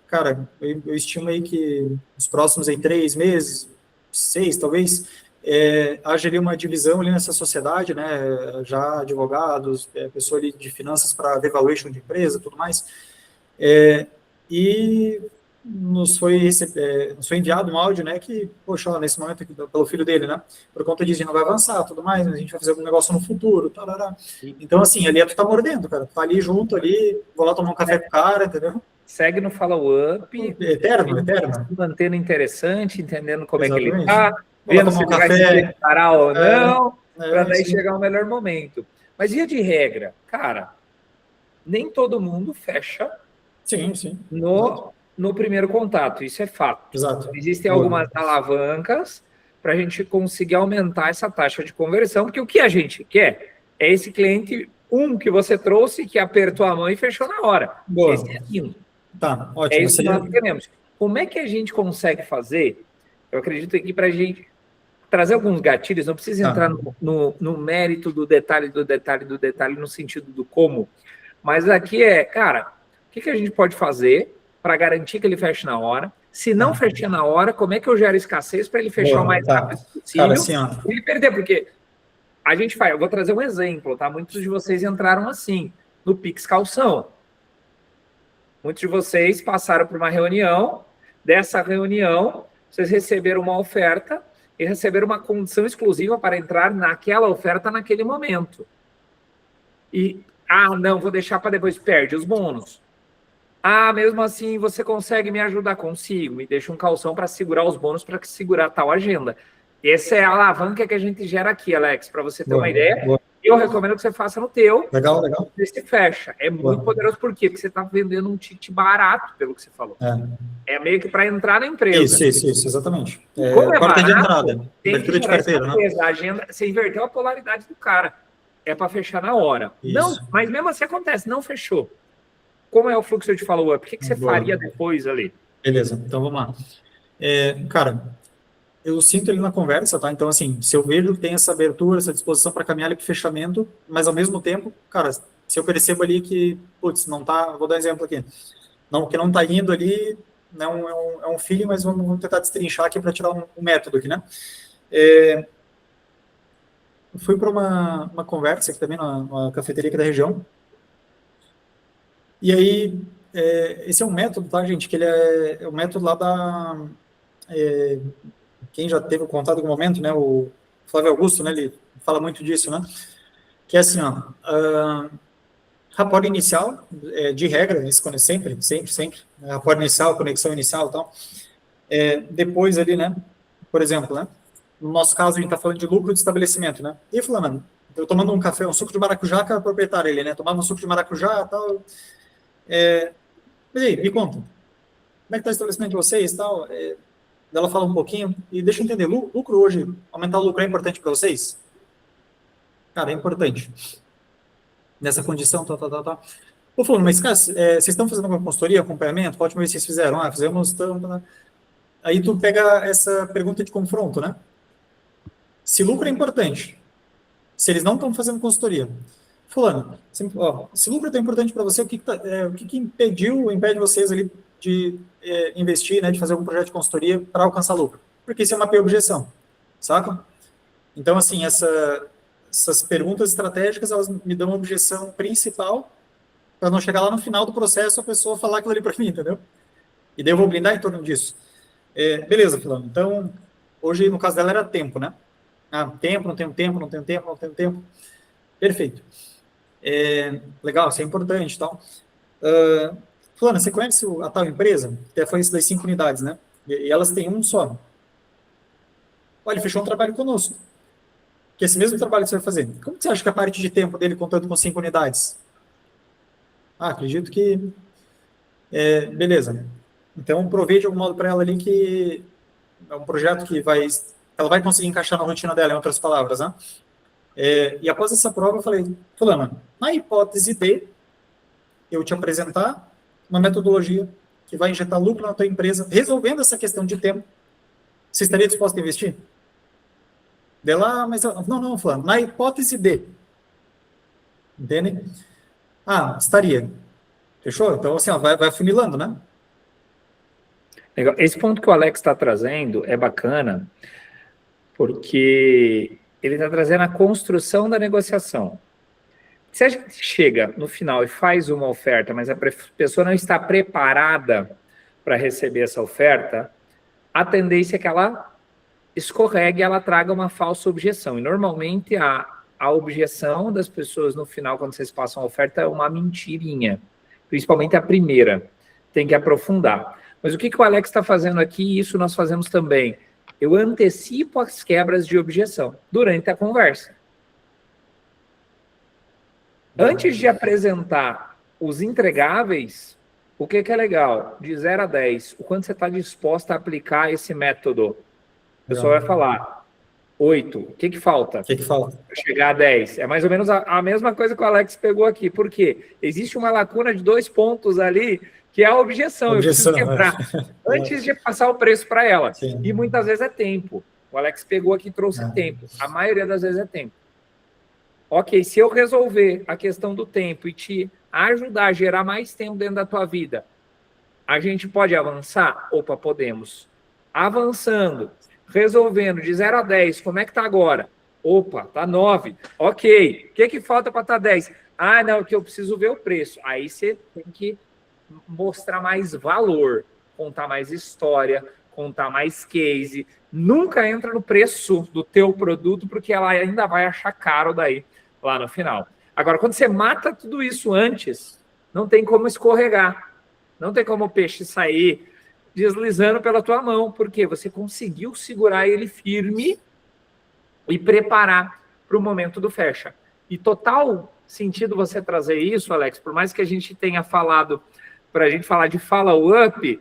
Cara, eu estimo aí que nos próximos aí, 3 meses, 6, talvez, haja ali uma divisão ali nessa sociedade, né? Já advogados, pessoa ali de finanças para devaluation de empresa, tudo mais. E nos foi enviado um áudio, né, que, poxa, nesse momento aqui, pelo filho dele, né, por conta disso, a gente não vai avançar, tudo mais, mas a gente vai fazer algum negócio no futuro, tarará. Então, assim, ali tu tá mordendo, cara, tá ali junto, ali, vou lá tomar um café com o cara, entendeu? Segue no follow-up. Eterno. Mantendo interessante, entendendo como Exatamente. É que ele tá, vendo se ele vai se preparar ou não, para daí chegar ao melhor momento. Mas via de regra, cara, nem todo mundo fecha no primeiro contato, isso é fato. Exato. Existem algumas alavancas para a gente conseguir aumentar essa taxa de conversão, porque o que a gente quer é esse cliente, que você trouxe, que apertou a mão e fechou na hora. Boa. Esse é aquilo. Tá, ótimo. É isso que nós queremos. Como é que a gente consegue fazer? Eu acredito que para a gente trazer alguns gatilhos, não precisa entrar no mérito do detalhe, no sentido do como, mas aqui cara, o que a gente pode fazer para garantir que ele feche na hora? Se não fechar na hora, como é que eu gero escassez para ele fechar o mais rápido possível? Cara, assim, e ele perder, porque a gente faz, eu vou trazer um exemplo, tá? Muitos de vocês entraram assim, no Pix Calção. Muitos de vocês passaram por uma reunião, dessa reunião, vocês receberam uma oferta e receberam uma condição exclusiva para entrar naquela oferta naquele momento. E, não, vou deixar para depois, perde os bônus. Mesmo assim, você consegue me ajudar? Consigo. Me deixa um calção para segurar os bônus, para segurar tal agenda. Essa é a alavanca que a gente gera aqui, Alex, para você ter uma ideia. Boa. Eu recomendo que você faça no teu. Legal. Você fecha. É muito poderoso. Por quê? Porque você está vendendo um ticket barato, pelo que você falou. É meio que para entrar na empresa. Isso, exatamente. Como porta de entrada. Abertura de carteira, né? A agenda, você inverteu a polaridade do cara. É para fechar na hora. Isso. Não, mas mesmo assim acontece, não fechou. Como é o fluxo de follow-up? O que você faria depois ali? Beleza, então vamos lá. Cara, eu sinto ele na conversa, tá? Então, assim, se eu vejo que tem essa abertura, essa disposição para caminhar ali para o fechamento, mas ao mesmo tempo, cara, se eu percebo ali que, putz, não tá, vou dar um exemplo aqui, que não tá indo ali, não é um feeling, mas vamos tentar destrinchar aqui para tirar um método aqui, né? Eu fui para uma conversa aqui também, numa cafeteria aqui da região, e aí, esse é um método, tá, gente, que ele é um método lá da... quem já teve contato em algum momento, né, o Flávio Augusto, né, ele fala muito disso, né, que é assim, rapport inicial, de regra, isso sempre, né, rapport inicial, conexão inicial e tal, depois ali, né, por exemplo, né, no nosso caso a gente está falando de lucro de estabelecimento, né, e falando, eu tomando um café, um suco de maracujá, que era proprietário ele, né, tomava um suco de maracujá e tal, mas aí, me conta, como é que está o estabelecimento de vocês e tal, ela fala um pouquinho, e deixa eu entender, lucro hoje, aumentar o lucro é importante para vocês? Cara, é importante. Nessa condição, tá. Pô, falando, mas, cara, vocês estão fazendo alguma consultoria, acompanhamento? Qual a última vez que vocês fizeram? Fizemos tanto, Aí tu pega essa pergunta de confronto, né? Se lucro é importante, se eles não estão fazendo consultoria, fulano, se lucro é tão importante para você, o que impede vocês ali de investir, né, de fazer algum projeto de consultoria para alcançar lucro? Porque isso é uma objeção, saca? Então, assim, essas perguntas estratégicas, elas me dão uma objeção principal para não chegar lá no final do processo a pessoa falar aquilo ali para mim, entendeu? E daí eu vou blindar em torno disso. Beleza, fulano, então, Hoje, no caso dela, era tempo, né? Tempo, não tenho tempo, não tenho tempo, não tenho tempo. Perfeito. Legal, isso é importante, então. Fulana, você conhece a tal empresa? Até foi isso das 5 unidades, né? E elas têm um só. Olha, ele fechou um trabalho conosco. Que esse mesmo trabalho que você vai fazer. Como que você acha que a parte de tempo dele, contando com 5 unidades? Acredito que... beleza. Então, provei de algum modo para ela ali que é um projeto que ela vai conseguir encaixar na rotina dela, em outras palavras, né? E após essa prova, eu falei, fulana, na hipótese de eu te apresentar uma metodologia que vai injetar lucro na tua empresa, resolvendo essa questão de tempo, você estaria disposto a investir? Dela, mas não, fulano, na hipótese de, entende? Estaria. Fechou? Então, assim, ó, vai afunilando, né? Legal. Esse ponto que o Alex está trazendo é bacana, porque ele está trazendo a construção da negociação. Se a gente chega no final e faz uma oferta, mas a pessoa não está preparada para receber essa oferta, a tendência é que ela escorregue e ela traga uma falsa objeção. E normalmente a objeção das pessoas no final, quando vocês passam a oferta, é uma mentirinha. Principalmente a primeira. Tem que aprofundar. Mas o que o Alex está fazendo aqui, e isso nós fazemos também, eu antecipo as quebras de objeção durante a conversa. Antes de apresentar os entregáveis, o que é legal? De 0 a 10, o quanto você está disposta a aplicar esse método? O pessoal vai falar 8. O que falta? O que falta? Para chegar a 10. É mais ou menos a mesma coisa que o Alex pegou aqui. Por quê? Existe uma lacuna de 2 pontos ali, que é a objeção. Eu preciso quebrar antes de passar o preço para ela. Sim. E muitas vezes é tempo. O Alex pegou aqui e trouxe tempo. A maioria das vezes é tempo. Ok, se eu resolver a questão do tempo e te ajudar a gerar mais tempo dentro da tua vida, a gente pode avançar? Opa, podemos. Avançando, resolvendo de 0 a 10, como é que tá agora? Opa, tá 9. Ok, o que falta para estar 10? Não, que eu preciso ver o preço. Aí você tem que mostrar mais valor, contar mais história, contar mais case. Nunca entra no preço do teu produto, porque ela ainda vai achar caro daí, lá no final. Agora, quando você mata tudo isso antes, não tem como escorregar. Não tem como o peixe sair deslizando pela tua mão, porque você conseguiu segurar ele firme e preparar para o momento do fecha. E total sentido você trazer isso, Alex, por mais que a gente tenha falado, para a gente falar de follow-up,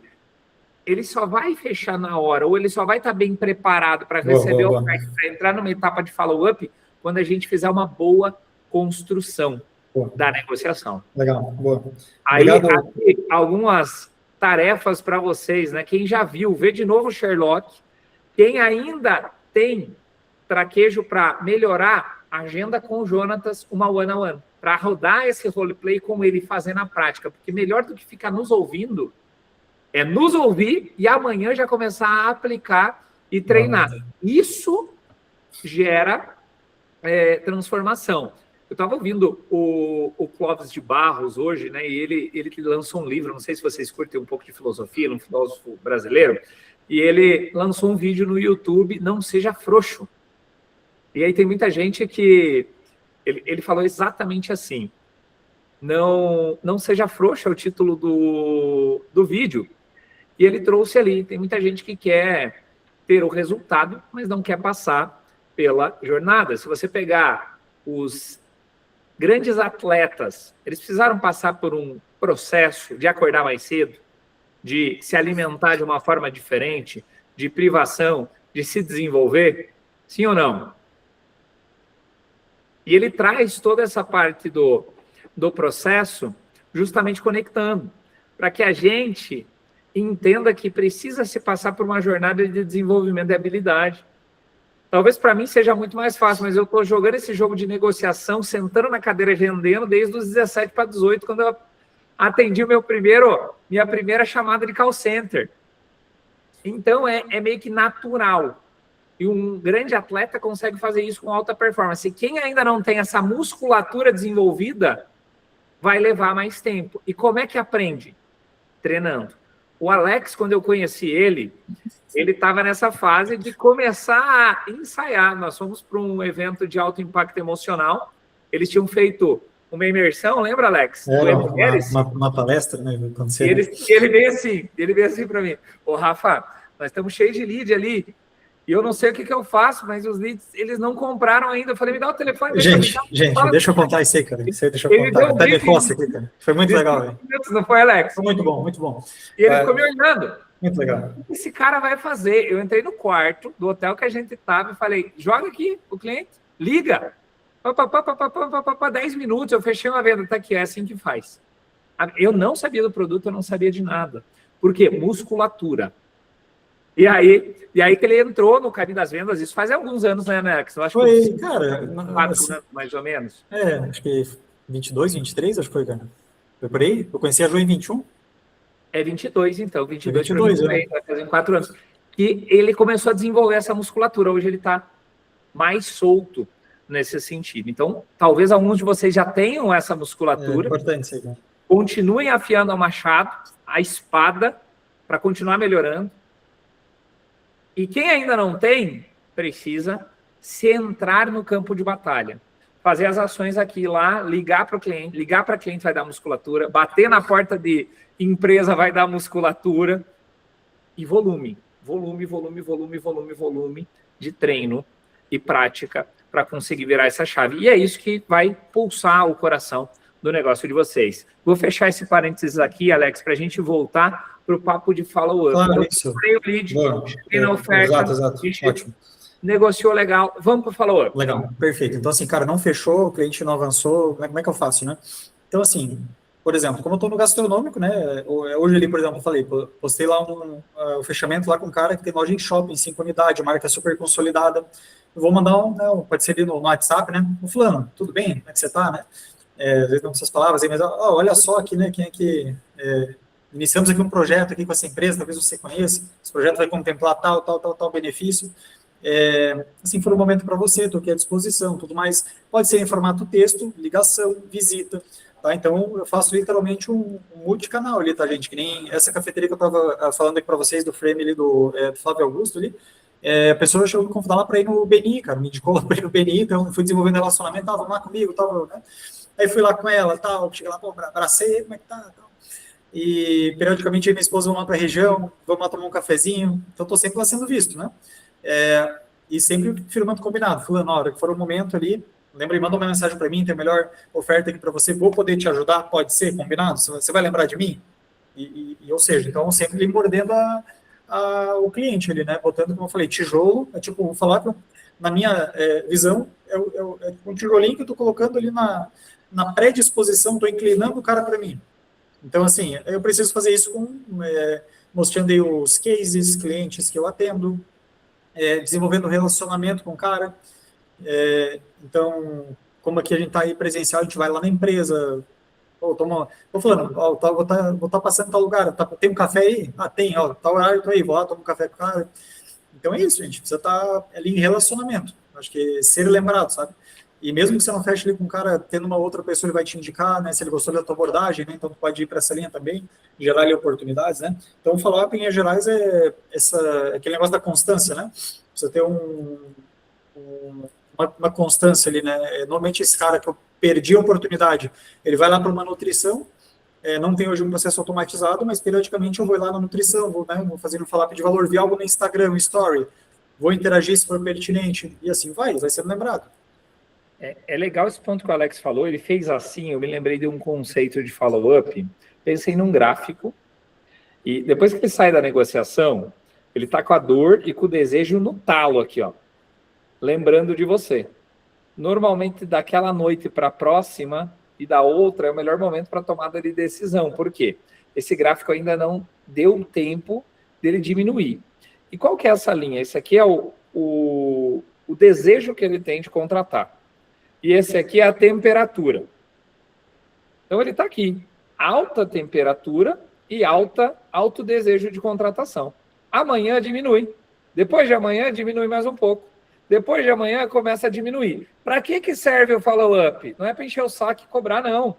ele só vai fechar na hora, ou ele só vai estar bem preparado para receber o oferta, para entrar numa etapa de follow-up, quando a gente fizer uma boa construção da negociação. Legal, boa. Aí, aqui, algumas tarefas para vocês, né? Quem já viu, vê de novo o Sherlock. Quem ainda tem traquejo para melhorar, agenda com o Jonatas uma one-on-one, para rodar esse roleplay com ele fazer na prática, porque melhor do que ficar nos ouvindo é nos ouvir e amanhã já começar a aplicar e treinar. Isso gera transformação. Eu estava ouvindo o Clóvis de Barros hoje, né? E ele lançou um livro, não sei se vocês curtem um pouco de filosofia, ele é um filósofo brasileiro, e ele lançou um vídeo no YouTube, Não Seja Frouxo. E aí tem muita gente que... Ele falou exatamente assim, não seja frouxo é o título do vídeo. E ele trouxe ali, tem muita gente que quer ter o resultado, mas não quer passar pela jornada. Se você pegar os grandes atletas, eles precisaram passar por um processo de acordar mais cedo, de se alimentar de uma forma diferente, de privação, de se desenvolver? Sim ou não? E ele traz toda essa parte do processo justamente conectando, para que a gente entenda que precisa se passar por uma jornada de desenvolvimento de habilidade. Talvez para mim seja muito mais fácil, mas eu estou jogando esse jogo de negociação, sentando na cadeira vendendo desde os 17 para 18, quando eu atendi minha primeira chamada de call center. Então, é meio que natural. E um grande atleta consegue fazer isso com alta performance. E quem ainda não tem essa musculatura desenvolvida, vai levar mais tempo. E como é que aprende? Treinando. O Alex, quando eu conheci ele estava nessa fase de começar a ensaiar. Nós fomos para um evento de alto impacto emocional. Eles tinham feito uma imersão, lembra, Alex? Era uma palestra, né? Ele veio assim para mim, ô Rafa, nós estamos cheios de lead ali, e eu não sei o que eu faço, mas os leads, eles não compraram ainda. Eu falei, me dá o telefone. Gente, deixa eu contar isso aí, cara. Isso aí, deixa eu contar. Até me fosse aqui, cara. Foi muito legal, velho. Não foi, Alex? Foi muito bom, muito bom. E ele ficou me olhando. Muito legal. O que esse cara vai fazer? Eu entrei no quarto do hotel que a gente estava e falei, joga aqui o cliente, liga. 10 minutos, eu fechei uma venda. Tá aqui, é assim que faz. Eu não sabia do produto, eu não sabia de nada. Por quê? Musculatura. E aí que ele entrou no caminho das vendas, isso faz alguns anos, né, Alex? Eu acho foi, cara... 4 anos, mais ou menos. Acho que 22, 23, acho que foi, cara. Foi por aí? Eu conheci a Ju em 21. É 22, então. 22 vai fazer 4 anos. E ele começou a desenvolver essa musculatura. Hoje ele está mais solto nesse sentido. Então, talvez alguns de vocês já tenham essa musculatura. É importante isso aí, cara. Continuem afiando o machado, a espada, para continuar melhorando. E quem ainda não tem, precisa se entrar no campo de batalha. Fazer as ações aqui lá, ligar para o cliente, ligar para cliente vai dar musculatura, bater na porta de empresa vai dar musculatura e volume de treino e prática para conseguir virar essa chave. E é isso que vai pulsar o coração do negócio de vocês. Vou fechar esse parênteses aqui, Alex, para a gente voltar para o papo de follow-up. Claro, isso. Eu comprei o lead, cheguei na oferta, exato. Ótimo. Negociou legal, vamos para o follow-up. Legal, perfeito. Então, assim, cara, não fechou, o cliente não avançou, como é que eu faço, né? Então, assim, por exemplo, como eu estou no gastronômico, né? Hoje ali, por exemplo, eu falei, postei lá o fechamento lá com um cara que tem loja em shopping, 5 unidades, marca super consolidada. Eu vou mandar pode ser ali no WhatsApp, né? O fulano, tudo bem? Como é que você tá, né? Às vezes não com essas palavras aí, mas olha só aqui, né? Quem é que... iniciamos aqui um projeto aqui com essa empresa, talvez você conheça, esse projeto vai contemplar tal benefício. Assim, for um momento para você, estou aqui à disposição, tudo mais. Pode ser em formato texto, ligação, visita, tá? Então, eu faço literalmente um multicanal ali, tá, gente? Que nem essa cafeteria que eu estava falando aqui para vocês, do frame ali do Flávio Augusto ali, a pessoa chegou a me convidar lá para ir no BNI, cara, me indicou lá para ir no BNI, então eu fui desenvolvendo relacionamento, vamos lá comigo, tal, né? Aí fui lá com ela, tal, cheguei lá, abracei, como é que tá, tal. E, periodicamente, minha esposa vamos lá para a região, vamos lá tomar um cafezinho, então estou sempre lá sendo visto, né? E sempre firmando combinado, falando, na hora que for o momento ali, lembra e manda uma mensagem para mim, tem a melhor oferta aqui para você, vou poder te ajudar, pode ser, combinado? Você vai lembrar de mim? Ou seja, então sempre lhe mordendo o cliente ali, né? Botando, como eu falei, tijolo, vou falar que na minha visão, é um tijolinho que eu estou colocando ali na predisposição, estou inclinando o cara para mim. Então, assim, eu preciso fazer isso mostrando aí os cases, clientes que eu atendo, desenvolvendo relacionamento com o cara. Então, como aqui a gente está aí presencial, a gente vai lá na empresa. Tô falando, vou estar passando em tal lugar, tem um café aí? Tem, tal horário, tô aí, vou lá, tomo um café com o cara. Então é isso, gente, precisa estar ali em relacionamento. Acho que ser lembrado, sabe? E mesmo que você não feche ali com um cara, tendo uma outra pessoa, ele vai te indicar, né? Se ele gostou da tua abordagem, né? Então tu pode ir para essa linha também, gerar ali oportunidades, né? Então o follow-up, em linhas gerais, é aquele negócio da constância, né? Precisa ter uma constância ali, né? Normalmente esse cara que eu perdi a oportunidade, ele vai lá para uma nutrição, não tem hoje um processo automatizado, mas periodicamente eu vou lá na nutrição, vou fazer um follow-up de valor, vi algo no Instagram, story, vou interagir se for pertinente, e assim vai sendo lembrado. É legal esse ponto que o Alex falou, ele fez assim, eu me lembrei de um conceito de follow-up, pensei num gráfico, e depois que ele sai da negociação, ele está com a dor e com o desejo no talo aqui, ó, lembrando de você. Normalmente, daquela noite para a próxima e da outra, é o melhor momento para tomada de decisão. Por quê? Esse gráfico ainda não deu tempo dele diminuir. E qual que é essa linha? Esse aqui é o desejo que ele tem de contratar. E esse aqui é a temperatura. Então, ele está aqui. Alta temperatura e alto desejo de contratação. Amanhã diminui. Depois de amanhã, diminui mais um pouco. Depois de amanhã, começa a diminuir. Para que serve o follow-up? Não é para encher o saco e cobrar, não.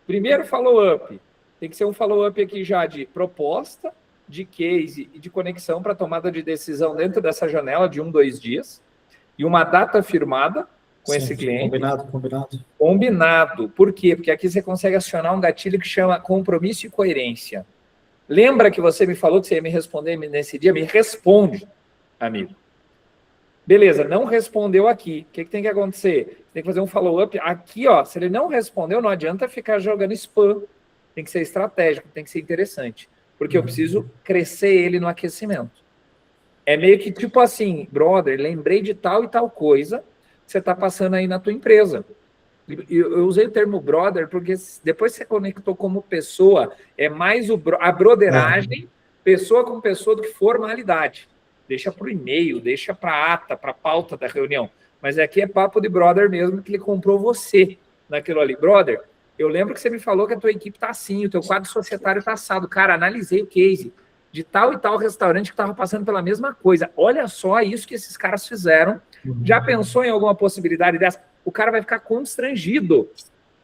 Primeiro follow-up. Tem que ser um follow-up aqui já de proposta, de case e de conexão para tomada de decisão dentro dessa janela de 1, 2 dias, e uma data firmada com esse cliente. Combinado. Por quê? Porque aqui você consegue acionar um gatilho que chama compromisso e coerência. Lembra que você me falou que você ia me responder nesse dia? Me responde, amigo. Beleza, não respondeu aqui. O que tem que acontecer? Tem que fazer um follow-up. Aqui, ó, se ele não respondeu, não adianta ficar jogando spam. Tem que ser estratégico, tem que ser interessante. Porque eu preciso crescer ele no aquecimento. É meio que tipo assim, brother, lembrei de tal e tal coisa que você está passando aí na tua empresa. Eu usei o termo brother porque depois que você conectou como pessoa, é mais a broderagem, pessoa com pessoa, do que formalidade. Deixa para o e-mail, deixa para a ata, para a pauta da reunião. Mas aqui é papo de brother mesmo, que ele comprou você naquilo ali. Brother, eu lembro que você me falou que a tua equipe está assim, o teu quadro societário está assado. Cara, analisei o case de tal e tal restaurante que estava passando pela mesma coisa. Olha só isso que esses caras fizeram. Já pensou em alguma possibilidade dessa? O cara vai ficar constrangido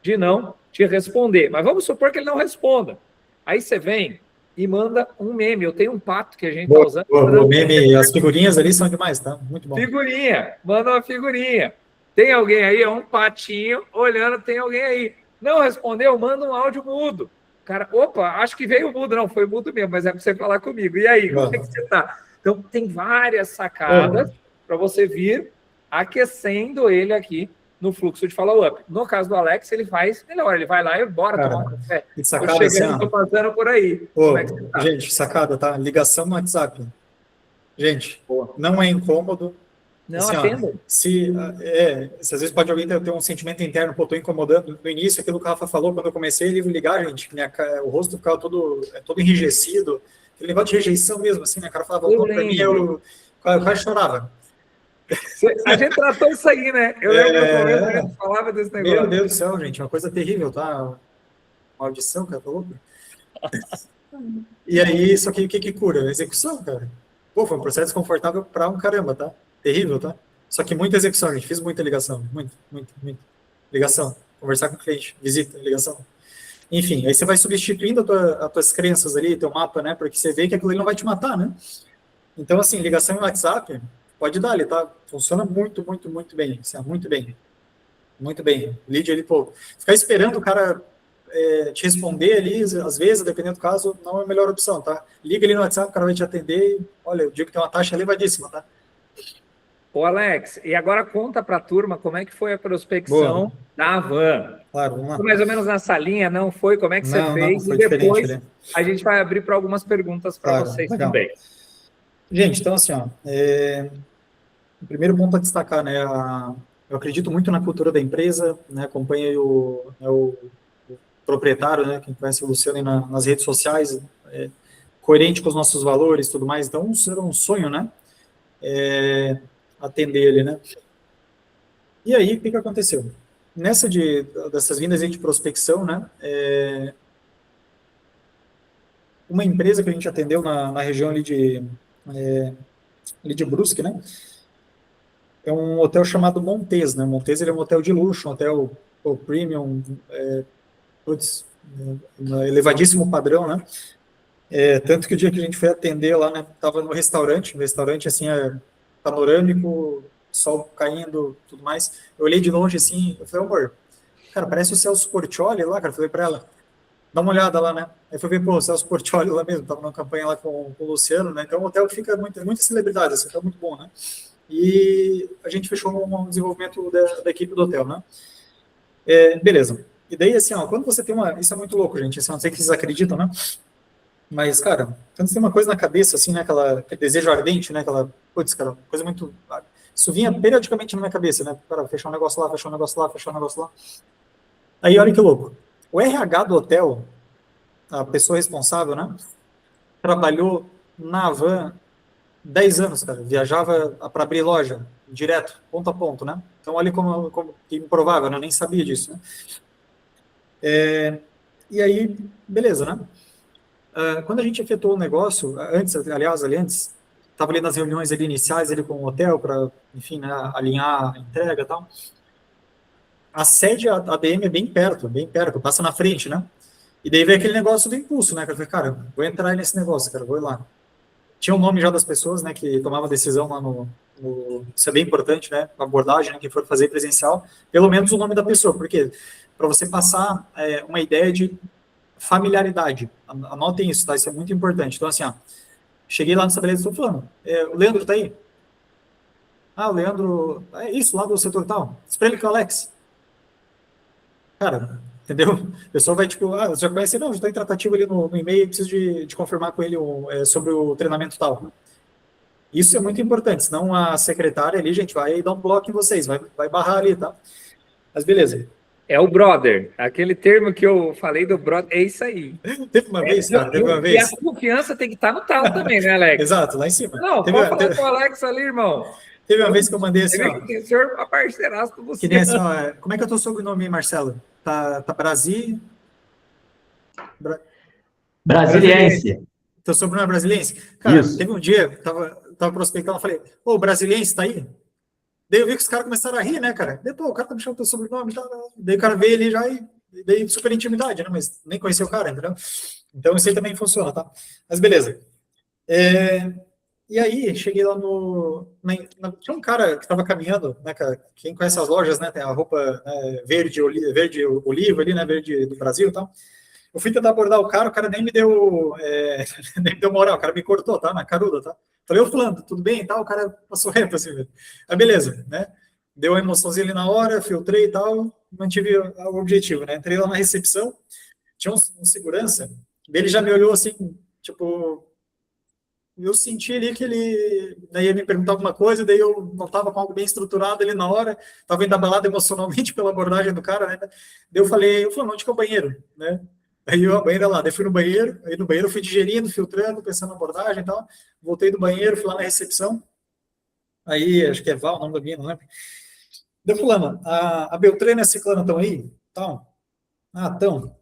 de não te responder. Mas vamos supor que ele não responda. Aí você vem e manda um meme. Eu tenho um pato que a gente está usando. O meme, as figurinhas ali são demais, tá? Muito bom. Figurinha, manda uma figurinha. Tem alguém aí? É um patinho olhando, tem alguém aí. Não respondeu? Manda um áudio mudo. Cara, opa, acho que veio mudo. Não, foi mudo mesmo, mas é para você falar comigo. E aí, como é que você está? Então, tem várias sacadas para você vir aquecendo ele aqui no fluxo de follow-up. No caso do Alex, ele faz melhor. Ele vai lá e bora tomar um café. Sacada, tô chegando, tô passando por aí. Como é que você tá? Gente, sacada, tá? Ligação no WhatsApp. Gente, não é incômodo. Não, assim, atenda. Se às vezes pode alguém ter um sentimento interno, pô, tô incomodando. No início, aquilo que o Rafa falou, quando eu comecei a ligar, gente, o rosto ficava todo enrijecido. Aquele negócio de rejeição mesmo, assim, né? O cara falava, voltou pra mim, eu quase chorava. A gente tratou isso aí, né? Eu lembro que no começo a gente falava desse negócio. Meu Deus do céu, gente, uma coisa terrível, tá? Maldição, cara, tá louco? E aí, só que o que cura? A execução, cara. Pô, foi um processo desconfortável pra um caramba, tá? Terrível, tá? Só que muita execução, gente. Fiz muita ligação. Muito. Ligação. Conversar com o cliente. Visita, ligação. Enfim, aí você vai substituindo as tuas crenças ali, teu mapa, né? Porque você vê que aquilo ali não vai te matar, né? Então, assim, ligação no WhatsApp, pode dar ali, tá? Funciona muito bem. Assim, muito bem. Muito bem. Lead ali, pô. Ficar esperando o cara te responder ali, às vezes, dependendo do caso, não é a melhor opção, tá? Liga ali no WhatsApp, o cara vai te atender. Olha, eu digo que tem uma taxa elevadíssima, tá? Ô, Alex, e agora conta para a turma como é que foi a prospecção da Avan. Claro, vamos lá. Foi mais ou menos nessa linha, não foi? Como é que você fez? Não, e depois a gente vai abrir para algumas perguntas para vocês também. Gente, então assim, o primeiro ponto a destacar, né? Eu acredito muito na cultura da empresa, né? Acompanhei o proprietário, né? Quem conhece o Luciano aí nas redes sociais, coerente com os nossos valores e tudo mais. Então, era um sonho, né? Atender ele, né? E aí, o que aconteceu? Dessas vindas aí de prospecção, né? Uma empresa que a gente atendeu na região ali de Brusque, né? É um hotel chamado Montes, né? Montes ele é um hotel de luxo, um hotel premium, elevadíssimo padrão, né? Tanto que o dia que a gente foi atender lá, né? Tava no restaurante, um restaurante assim, panorâmico, sol caindo, tudo mais. Eu olhei de longe assim, eu falei, amor, cara, parece o Celso Portiolli lá, cara. Eu falei pra ela, dá uma olhada lá, né? Aí foi ver, pô, o Celso Portiolli lá mesmo, tava numa campanha lá com o Luciano, né? Então, um hotel que fica muita celebridade, assim, tá muito bom, né? E a gente fechou um desenvolvimento da equipe do hotel, né? Beleza. E daí, assim, quando você tem isso é muito louco, gente, assim, não sei se vocês acreditam, né? Mas, cara, quando você tem uma coisa na cabeça, assim, né? Aquele desejo ardente, né? Putz, cara, coisa muito... Isso vinha periodicamente na minha cabeça, né? Cara, fechar um negócio lá, fechar um negócio lá, fechar um negócio lá. Aí, olha que louco. O RH do hotel, a pessoa responsável, né? Trabalhou na Havan 10 anos, cara. Viajava para abrir loja, direto, ponto a ponto, né? Então, olha como que improvável, né? Eu nem sabia disso, né? E aí, beleza, né? Quando a gente efetuou o negócio, antes, estava ali nas reuniões ali iniciais ali com o hotel para, enfim, né, alinhar a entrega e tal. A sede ADM é bem perto, passa na frente, né? E daí veio aquele negócio do impulso, né? Que eu falei, cara, vou entrar nesse negócio, cara, vou ir lá. Tinha o nome já das pessoas, né, que tomavam decisão lá isso é bem importante, né, a abordagem, né, quem for fazer presencial, pelo menos o nome da pessoa, porque para você passar uma ideia de familiaridade, anotem isso, tá, isso é muito importante. Então, assim, ó, cheguei lá no estabelecimento, estou falando, o Leandro tá aí? Ah, o Leandro, é isso, lá do setor tal, espelho que é o Alex. Cara, entendeu? O pessoal vai, tipo, você já conhece? Não, já está em tratativa ali no e-mail, preciso de confirmar com ele sobre o treinamento tal. Isso é muito importante, senão a secretária ali, gente, vai dar um bloco em vocês, vai barrar ali, tá? Mas beleza. É o brother, aquele termo que eu falei do brother, é isso aí. Teve uma vez, cara, teve uma vez. E a confiança tem que estar no talo também, né, Alex? Exato, lá em cima. Não, pode falar com o Alex ali, irmão. Teve uma vez que eu mandei assim, ó. O senhor é parceiraço com você. Que nem assim, ó, como é que é o teu sobrenome, Marcelo? Tá Brasil? Brasiliense. Teu sobrenome é brasiliense? Cara, Isso. teve um dia, tava prospectando, eu falei, ô, brasiliense, tá aí? Daí eu vi que os caras começaram a rir, né, cara? Daí, pô, o cara tá me chamando teu sobrenome, tá? Daí o cara veio ali já e daí super intimidade, né? Mas nem conheceu o cara, entendeu? Então isso aí também funciona, tá? Mas beleza. E aí, cheguei lá tinha um cara que estava caminhando, né, cara? Quem conhece as lojas, né? Tem a roupa verde oliva ali, né? Verde do Brasil e tal. Eu fui tentar abordar o cara nem me deu, nem me deu moral, o cara me cortou, tá? Na caruda, tá? Falei, ô fulano, tudo bem e tal? O cara passou reto assim mesmo. Aí beleza, né? Deu uma emoçãozinha ali na hora, filtrei e tal, mantive o objetivo, né? Entrei lá na recepção, tinha um segurança, dele já me olhou assim, tipo, eu senti ali que ele daí ia me perguntar alguma coisa, daí eu não estava com algo bem estruturado ali na hora, estava ainda abalado emocionalmente pela abordagem do cara, né? Daí eu falei, onde que é o banheiro, né? Aí eu, a banheira lá, daí fui no banheiro, aí no banheiro eu fui digerindo, filtrando, pensando na abordagem e tal, voltei do banheiro, fui lá na recepção, aí acho que é Val, o nome da minha, não lembro. Daí fulano, a Beltrana e a Ciclana estão aí? Tal. Ah, estão.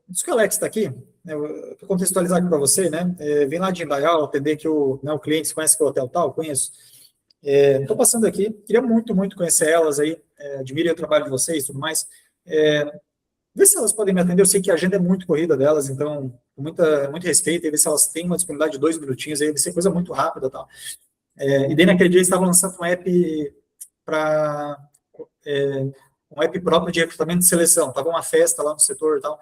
Diz que o Alex está aqui, para contextualizar aqui para você, né? Vim lá de Indaial, atender que o cliente se conhece que é o hotel tal, conheço. Estou passando aqui, queria muito, muito conhecer elas aí, admirem o trabalho de vocês e tudo mais. Ver se elas podem me atender, eu sei que a agenda é muito corrida delas, então, com muito respeito, e ver se elas têm uma disponibilidade de 2 minutinhos, aí vai ser coisa muito rápida e tal. E daí naquele dia eles estavam lançando um app para um app próprio de recrutamento e seleção, estava uma festa lá no setor e tal.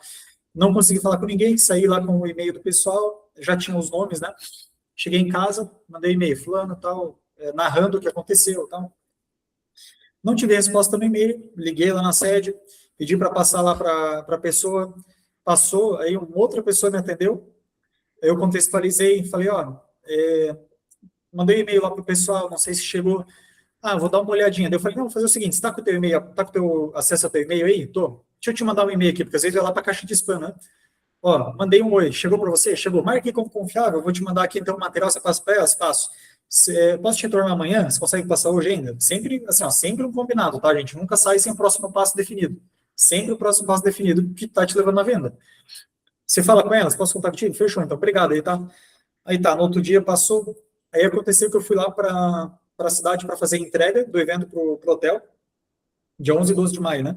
Não consegui falar com ninguém, saí lá com o e-mail do pessoal, já tinha os nomes, né? Cheguei em casa, mandei e-mail, fulano, tal, narrando o que aconteceu, tal. Não tive resposta no e-mail, liguei lá na sede, pedi para passar lá para a pessoa, passou, aí uma outra pessoa me atendeu, eu contextualizei, falei, ó, mandei e-mail lá para o pessoal, não sei se chegou, vou dar uma olhadinha. Daí eu falei, não, vou fazer o seguinte, você está com o teu e-mail, tá com o teu acesso ao teu e-mail aí? Tô. Deixa eu te mandar um e-mail aqui, porque às vezes vai lá para a caixa de spam, né? Ó, mandei um oi, chegou para você? Chegou. Marque como confiável, vou te mandar aqui então o material, você passa para elas? Passo. Posso te retornar amanhã? Você consegue passar hoje ainda? Sempre, assim, ó, sempre um combinado, tá, gente? Nunca sai sem o próximo passo definido. Sempre o próximo passo definido que tá te levando na venda. Você fala com elas, posso contar contigo? Fechou, então, obrigado. Aí tá, no outro dia passou, aí aconteceu que eu fui lá para a cidade para fazer entrega do evento para o hotel, dia 11 e 12 de maio, né?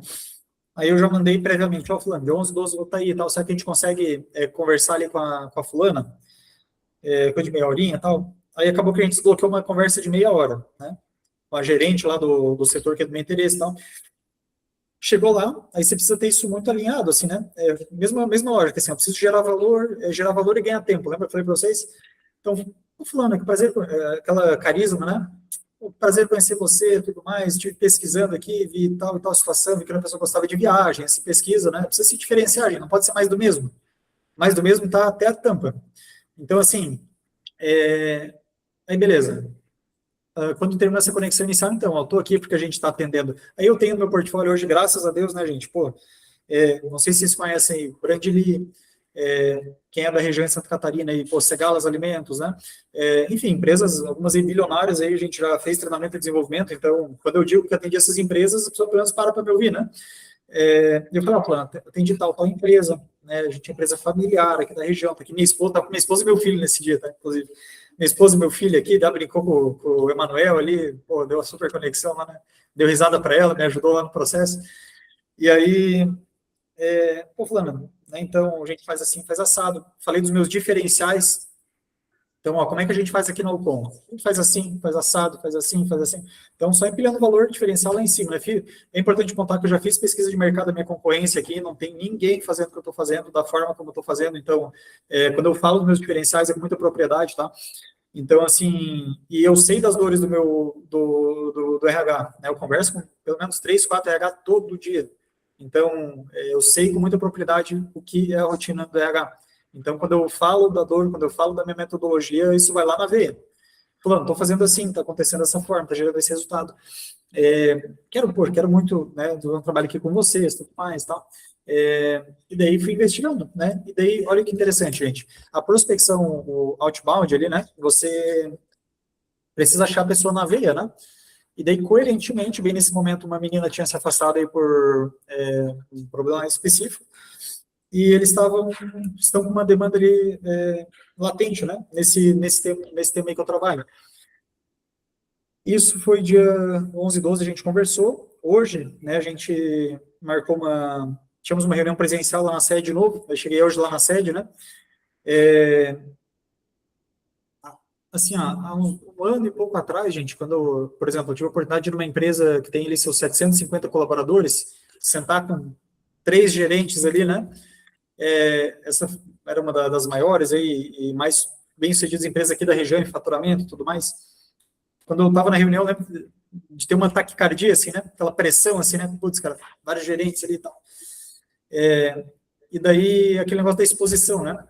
Aí eu já mandei previamente, ó, fulano, dia 11 e 12 vou estar aí e tal, será que a gente consegue conversar ali com a fulana? Coisa de meia horinha e tal. Aí acabou que a gente desbloqueou uma conversa de meia hora, né? Com a gerente lá do setor que é do meu interesse e tal. Chegou lá, aí você precisa ter isso muito alinhado, assim, né? Mesma lógica, assim, eu preciso gerar valor e ganhar tempo, lembra que eu falei para vocês? Então, fulano, que prazer, aquela carisma, né? Prazer conhecer você, tudo mais, estive pesquisando aqui, vi tal e tal situação, vi que uma pessoa gostava de viagem, se pesquisa, né? Precisa se diferenciar, gente, não pode ser mais do mesmo. Mais do mesmo tá até a tampa. Então, assim, aí beleza. Quando terminar essa conexão inicial, então, eu estou aqui porque a gente está atendendo. Aí eu tenho no meu portfólio hoje, graças a Deus, né, gente? Pô, não sei se vocês conhecem o Brandly, quem é da região de Santa Catarina, e, pô, Segalas Alimentos, né? Enfim, empresas, algumas bilionárias aí, a gente já fez treinamento e desenvolvimento, então, quando eu digo que atendi essas empresas, a pessoa pelo menos para me ouvir, né? Eu falei, atendi tal empresa, né? A gente é empresa familiar aqui da região, tá aqui minha esposa e meu filho nesse dia, tá? Inclusive, minha esposa e meu filho aqui, brincou com o Emanuel ali, pô, deu uma super conexão lá, né? Deu risada para ela, me ajudou lá no processo. E aí, pô, fulano, né, então a gente faz assim, faz assado. Falei dos meus diferenciais. Então, ó, como é que a gente faz aqui no Alcon? A gente faz assim, faz assado, faz assim, faz assim. Então, só empilhando valor diferencial lá em cima, né, filho? É importante contar que eu já fiz pesquisa de mercado da minha concorrência aqui, não tem ninguém fazendo o que eu estou fazendo, da forma como eu estou fazendo. Então, quando eu falo dos meus diferenciais, é com muita propriedade, tá? Então, assim, e eu sei das dores do RH, né? Eu converso com pelo menos 3, 4 RH todo dia. Então, eu sei com muita propriedade o que é a rotina do RH. Então, quando eu falo da dor, quando eu falo da minha metodologia, isso vai lá na veia. Falando, estou fazendo assim, está acontecendo dessa forma, está gerando esse resultado. Quero muito, né, do meu trabalho aqui com vocês, tudo mais, tal. E daí fui investigando, né? E daí, olha que interessante, gente. A prospecção, o outbound ali, né? Você precisa achar a pessoa na veia, né? E daí, coerentemente, bem nesse momento, uma menina tinha se afastado aí por um problema específico, e eles estão com uma demanda ali latente, né? Nesse tema aí que eu trabalho. Isso foi dia 11, 12, a gente conversou. Hoje, né, a gente marcou tínhamos uma reunião presencial lá na sede de novo. Eu cheguei hoje lá na sede, né? Assim, há um ano e pouco atrás, gente, quando, por exemplo, eu tive a oportunidade de ir numa empresa que tem ali seus 750 colaboradores, sentar com 3 gerentes ali, né? Essa era uma das maiores aí, e mais bem-sucedidas empresas aqui da região em faturamento e tudo mais. Quando eu estava na reunião, né, de ter uma taquicardia, assim, né? Aquela pressão, assim, né? Putz, cara, vários gerentes ali e tal. E daí, aquele negócio da exposição, né?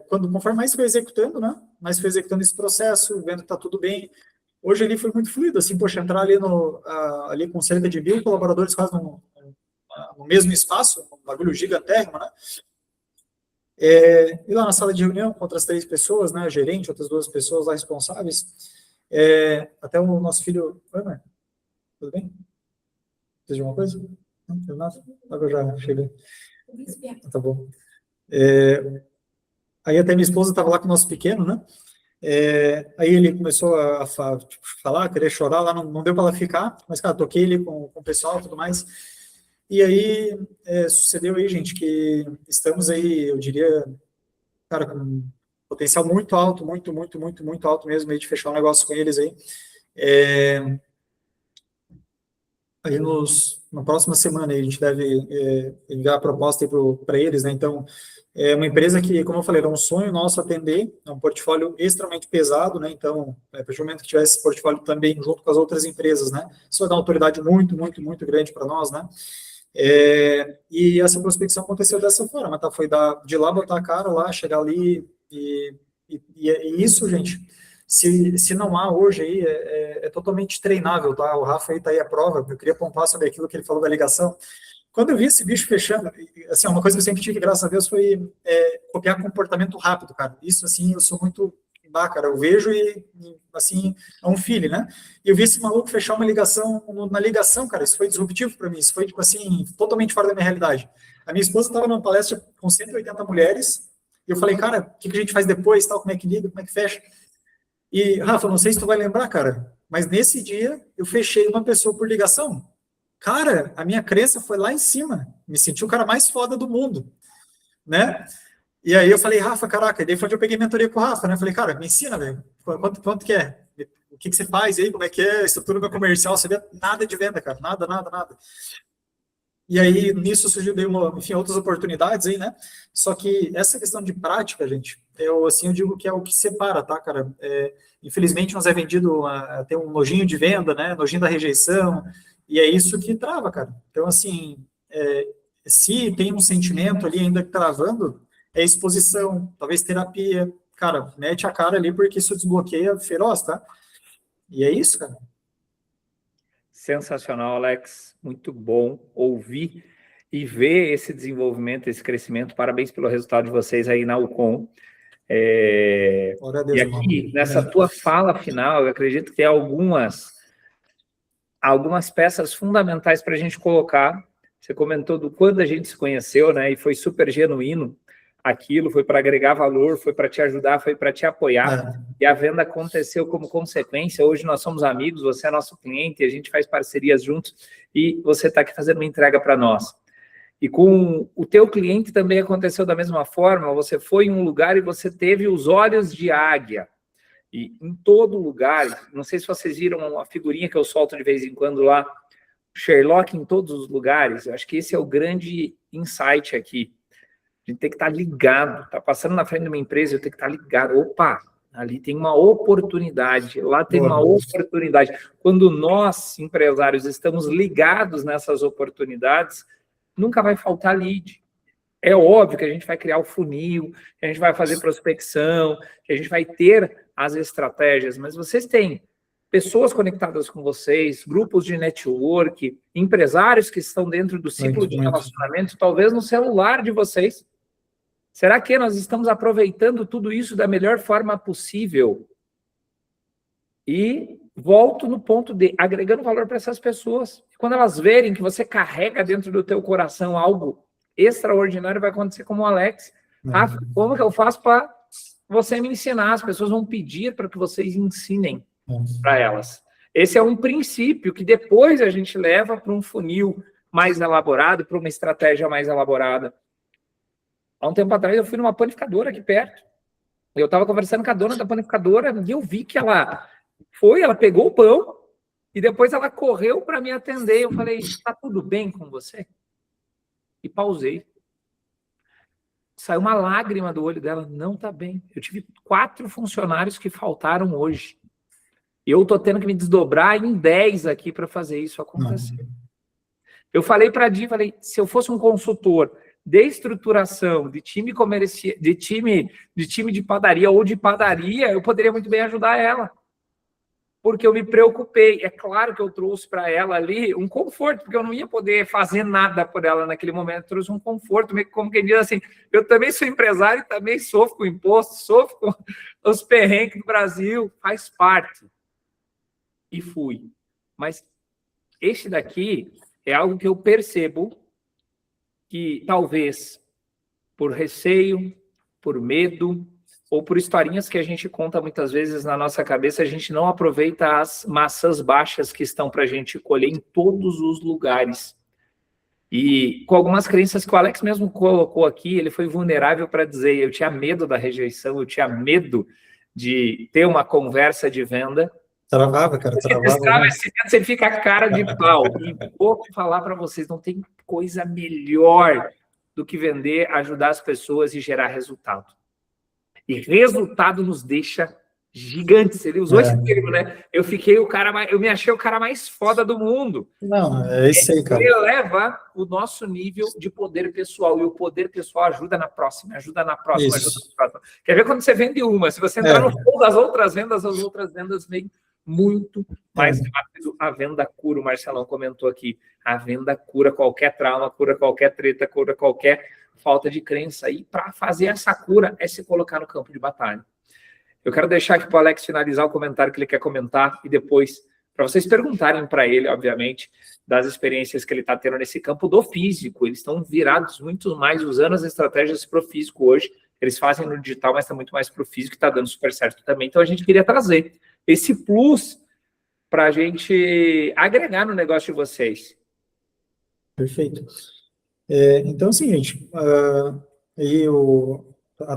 Conforme mais foi executando, né? Mais foi executando esse processo, vendo que está tudo bem. Hoje ali foi muito fluido, assim, poxa, entrar ali com cerca de 1.000 colaboradores quase no mesmo espaço, um bagulho gigantérrimo, né? E lá na sala de reunião, com outras 3 pessoas, né? Gerente, outras 2 pessoas lá responsáveis. Até o nosso filho... Oi, mãe, tudo bem? Precisa de alguma coisa? Não, não nada? Agora já cheguei. Tá bom. Aí até minha esposa estava lá com o nosso pequeno, né? Aí ele começou a falar, querer chorar lá, não deu para ela ficar, mas, cara, toquei ele com o pessoal e tudo mais. E aí, sucedeu aí, gente, que estamos aí, eu diria, cara, com um potencial muito alto, muito, muito, muito, muito alto mesmo, aí de fechar um negócio com eles aí. Aí na próxima semana a gente deve enviar a proposta para eles, né? Então, é uma empresa que, como eu falei, era um sonho nosso atender, é um portfólio extremamente pesado, né? Então, a partir do momento que tiver esse portfólio também junto com as outras empresas, né? Isso vai dar uma autoridade muito, muito, muito grande para nós, né? E essa prospecção aconteceu dessa forma, tá? Foi de lá botar a cara lá, chegar ali e isso, gente, se não há hoje aí, é totalmente treinável, tá? O Rafa aí tá aí a prova, eu queria pontuar sobre aquilo que ele falou da ligação. Quando eu vi esse bicho fechando, assim, uma coisa que eu sempre tive, graças a Deus, foi copiar comportamento rápido, cara. Isso, assim, eu sou muito cara, eu vejo e, assim, é um feeling, né? E eu vi esse maluco fechar uma ligação, na ligação, cara, isso foi disruptivo para mim, isso foi, tipo assim, totalmente fora da minha realidade. A minha esposa estava numa palestra com 180 mulheres, e eu falei, cara, o que a gente faz depois, tal, como é que liga, como é que fecha? E, Rafa, não sei se tu vai lembrar, cara, mas nesse dia eu fechei uma pessoa por ligação. Cara, a minha crença foi lá em cima, me senti o cara mais foda do mundo, né? E aí eu falei, Rafa, caraca, e daí foi onde eu peguei mentoria com o Rafa, né? Falei, cara, me ensina, velho. Quanto que é? O que você faz aí? Como é que é? Estrutura meu comercial? Você vê nada de venda, cara. Nada, nada, nada. E aí, nisso surgiu, enfim, outras oportunidades aí, né? Só que essa questão de prática, gente, eu digo que é o que separa, tá, cara? Infelizmente, nós é vendido tem um nojinho de venda, né? Nojinho da rejeição, e é isso que trava, cara. Então, assim, se tem um sentimento ali ainda travando, é exposição, talvez terapia. Cara, mete a cara ali, porque isso desbloqueia feroz, tá? E é isso, cara. Sensacional, Alex. Muito bom ouvir e ver esse desenvolvimento, esse crescimento. Parabéns pelo resultado de vocês aí na UCOM. Glória a Deus, e aqui, irmão. nessa tua fala final, eu acredito que tem algumas peças fundamentais para a gente colocar. Você comentou do quando a gente se conheceu, né? E foi super genuíno aquilo, foi para agregar valor, foi para te ajudar, foi para te apoiar. E a venda aconteceu como consequência. Hoje nós somos amigos, você é nosso cliente, a gente faz parcerias juntos e você está aqui fazendo uma entrega para nós. E com o teu cliente também aconteceu da mesma forma, você foi em um lugar e você teve os olhos de águia. E em todo lugar, não sei se vocês viram a figurinha que eu solto de vez em quando lá, Sherlock em todos os lugares. Eu acho que esse é o grande insight aqui. A gente tem que estar ligado. Está passando na frente de uma empresa, eu tenho que estar ligado. Opa, ali tem uma oportunidade, lá tem uma oportunidade. Quando nós, empresários, estamos ligados nessas oportunidades, nunca vai faltar lead. É óbvio que a gente vai criar o funil, que a gente vai fazer prospecção, que a gente vai ter as estratégias, mas vocês têm pessoas conectadas com vocês, grupos de network, empresários que estão dentro do ciclo de relacionamento, talvez no celular de vocês. Será que nós estamos aproveitando tudo isso da melhor forma possível? E volto no ponto de agregando valor para essas pessoas. Quando elas verem que você carrega dentro do teu coração algo extraordinário, vai acontecer como o Alex. Ah, como que eu faço para você me ensinar? As pessoas vão pedir para que vocês ensinem para elas. Esse é um princípio que depois a gente leva para um funil mais elaborado, para uma estratégia mais elaborada. Há um tempo atrás eu fui numa panificadora aqui perto. Eu estava conversando com a dona da panificadora e eu vi que ela pegou o pão e depois ela correu para me atender. Eu falei, está tudo bem com você? E pausei. Saiu uma lágrima do olho dela. Não está bem. Eu tive 4 funcionários que faltaram hoje. Eu estou tendo que me desdobrar em 10 aqui para fazer isso acontecer. Eu falei para a Di, se eu fosse um consultor de estruturação, de time comercial, de time de padaria ou de padaria, eu poderia muito bem ajudar ela. Porque eu me preocupei. É claro que eu trouxe para ela ali um conforto, porque eu não ia poder fazer nada por ela naquele momento. Eu trouxe um conforto, meio como quem diz assim, eu também sou empresário e também sofro com imposto, sofro com os perrengues do Brasil, faz parte. E fui. Mas este daqui é algo que eu percebo que talvez por receio, por medo, ou por historinhas que a gente conta muitas vezes na nossa cabeça, a gente não aproveita as massas baixas que estão para a gente colher em todos os lugares. E com algumas crenças que o Alex mesmo colocou aqui, ele foi vulnerável para dizer, eu tinha medo da rejeição, eu tinha medo de ter uma conversa de venda. Travava, cara, travava. Você fica a cara de pau. E vou falar para vocês, não tem coisa melhor do que vender, ajudar as pessoas e gerar resultado. E resultado nos deixa gigantes. Ele usou esse termo, né? Eu me achei o cara mais foda do mundo. Não, é isso aí, cara. Ele eleva o nosso nível de poder pessoal. E o poder pessoal ajuda na próxima, ajuda na próxima, ajuda na próxima. Quer ver quando você vende uma? Se você entrar no fundo das outras vendas, as outras vendas vêm muito mais rápido. A venda cura, o Marcelão comentou aqui. A venda cura qualquer trauma, cura qualquer treta, cura qualquer falta de crença. E para fazer essa cura é se colocar no campo de batalha. Eu quero deixar aqui para o Alex finalizar o comentário que ele quer comentar e depois, para vocês perguntarem para ele, obviamente, das experiências que ele está tendo nesse campo do físico. Eles estão virados muito mais, usando as estratégias para o físico hoje. Eles fazem no digital, mas está muito mais para o físico e está dando super certo também. Então, a gente queria trazer esse plus para a gente agregar no negócio de vocês. Perfeito. Então, é o seguinte, aí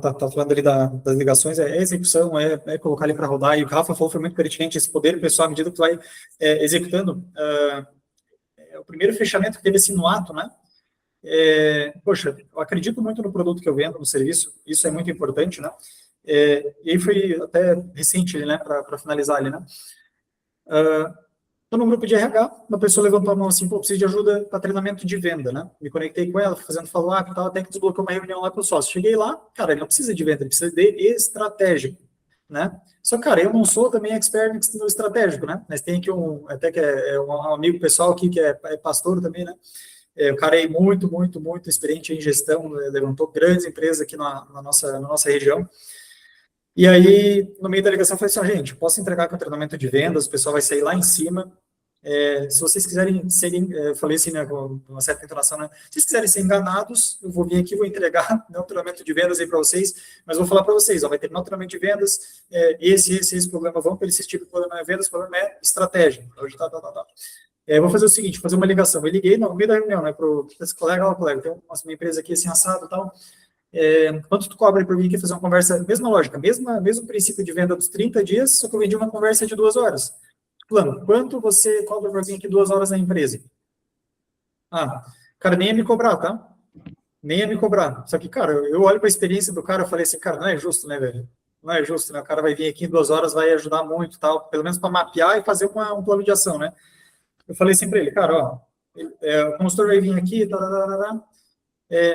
tá falando ali das ligações, é execução, é colocar ali para rodar, e o Rafa falou, foi muito pertinente, esse poder pessoal, à medida que tu vai executando, o primeiro fechamento que teve assim no ato, né? Poxa, eu acredito muito no produto que eu vendo, no serviço, isso é muito importante, né? E aí foi até recente, né, para finalizar ali, né? Estou no grupo de RH, uma pessoa levantou a mão assim, pô, preciso de ajuda para treinamento de venda, né? Me conectei com ela, fazendo follow-up e tal, até que desbloqueou uma reunião lá com o sócio. Cheguei lá, cara, ele não precisa de venda, ele precisa de estratégico, né? Só que, cara, eu não sou também expert no estratégico, né? Mas tem aqui até que é um amigo pessoal aqui que é pastor também, né? O cara é muito experiente em gestão, levantou grandes empresas aqui na nossa região. E aí, no meio da ligação, eu falei assim, gente, posso entregar com treinamento de vendas, o pessoal vai sair lá em cima. Se vocês quiserem serem, falei assim, né, com uma certa entonação, né, se vocês quiserem ser enganados, eu vou vir aqui, vou entregar um treinamento de vendas aí para vocês, mas vou falar para vocês, vai ter um treinamento de vendas, esse problema, vamos para esse tipo de problema é vendas, o problema é estratégia. Hoje Eu vou fazer o seguinte, fazer uma ligação. Eu liguei no meio da reunião, né, para esse colega, ó, colega, tem uma empresa aqui assim, assado e tal. Quanto tu cobra por mim aqui fazer uma conversa, mesma lógica, mesmo princípio de venda dos 30 dias, só que eu vendi uma conversa de 2 horas. Plano, quanto você cobra por mim aqui 2 horas na empresa? Ah, cara, nem ia me cobrar, tá? Nem ia me cobrar. Só que, cara, eu olho para a experiência do cara, eu falei assim, cara, não é justo, né, velho? Não é justo, né? O cara vai vir aqui em 2 horas, vai ajudar muito, tal, pelo menos para mapear e fazer um plano de ação, né? Eu falei assim para ele, cara, ó, o consultor vai vir aqui, R$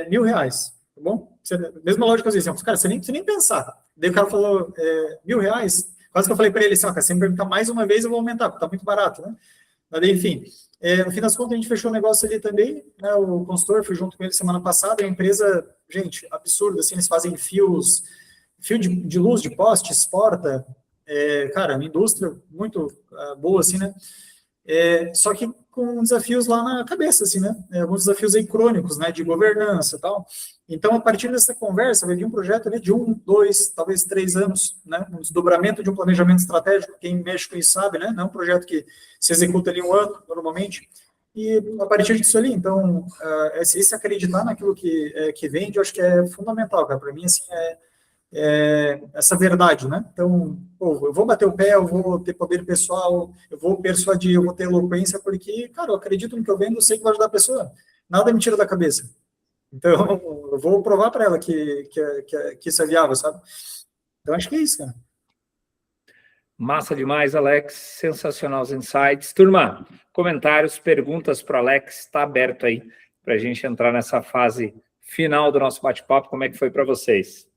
1.000, tá bom? Mesma lógica, assim, cara, você nem pensar. Daí o cara falou, R$ 1.000, quase que eu falei para ele assim, ó, cara, se me perguntar mais uma vez, eu vou aumentar, porque tá muito barato, né? Mas daí, enfim, no fim das contas, a gente fechou o negócio ali também, né, o consultor, fui junto com ele semana passada, a empresa, gente, absurdo, assim, eles fazem fio de luz, de poste, exporta, cara, uma indústria muito boa, assim, né? Só que com desafios lá na cabeça, assim, né? Alguns desafios aí crônicos, né? De governança e tal. Então, a partir dessa conversa, vai vir um projeto ali de 1, 2, talvez 3 anos, né? Um desdobramento de um planejamento estratégico, quem mexe com isso sabe, né? Não é um projeto que se executa ali 1 ano, normalmente. E a partir disso ali, então, se acreditar naquilo que vende, eu acho que é fundamental, cara. Para mim, assim, essa verdade, né? Então, eu vou bater o pé, eu vou ter poder pessoal, eu vou persuadir, eu vou ter eloquência, porque, cara, eu acredito no que eu vendo, eu sei que vai ajudar a pessoa. Nada me tira da cabeça. Então, eu vou provar para ela que isso é viável, sabe? Então, acho que é isso, cara. Massa demais, Alex. Sensacional os insights. Turma, comentários, perguntas para o Alex, está aberto aí para a gente entrar nessa fase final do nosso bate-papo. Como é que foi para vocês?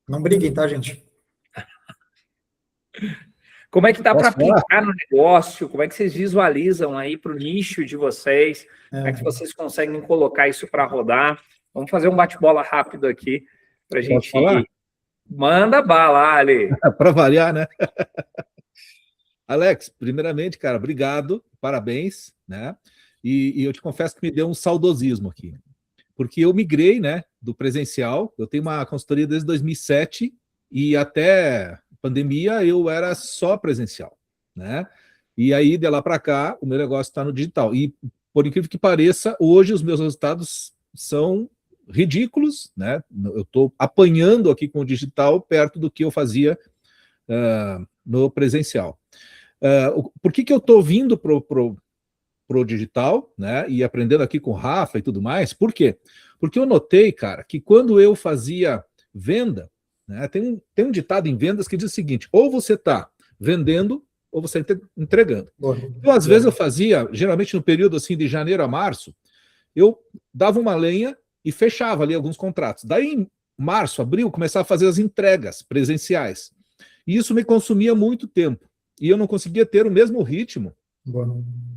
Não briguem, tá, gente? Como é que dá para aplicar no negócio? Como é que vocês visualizam aí para o nicho de vocês? Como é que vocês conseguem colocar isso para rodar? Vamos fazer um bate-bola rápido aqui para a gente falar? Manda bala, Ali. Para variar, né? Alex, primeiramente, cara, obrigado, parabéns, né? E eu te confesso que me deu um saudosismo aqui, porque eu migrei, né, do presencial. Eu tenho uma consultoria desde 2007 e até pandemia eu era só presencial, né? E aí de lá para cá o meu negócio está no digital. E por incrível que pareça, hoje os meus resultados são ridículos, né? Eu estou apanhando aqui com o digital perto do que eu fazia no presencial. Por que eu estou vindo pro digital, né, e aprendendo aqui com o Rafa e tudo mais? Por quê? Porque eu notei, cara, que quando eu fazia venda, né, tem um ditado em vendas que diz o seguinte: ou você está vendendo ou você está entregando. Então, às vezes eu fazia, geralmente no período assim de janeiro a março, eu dava uma lenha e fechava ali alguns contratos. Daí em março, abril, começava a fazer as entregas presenciais. E isso me consumia muito tempo. E eu não conseguia ter o mesmo ritmo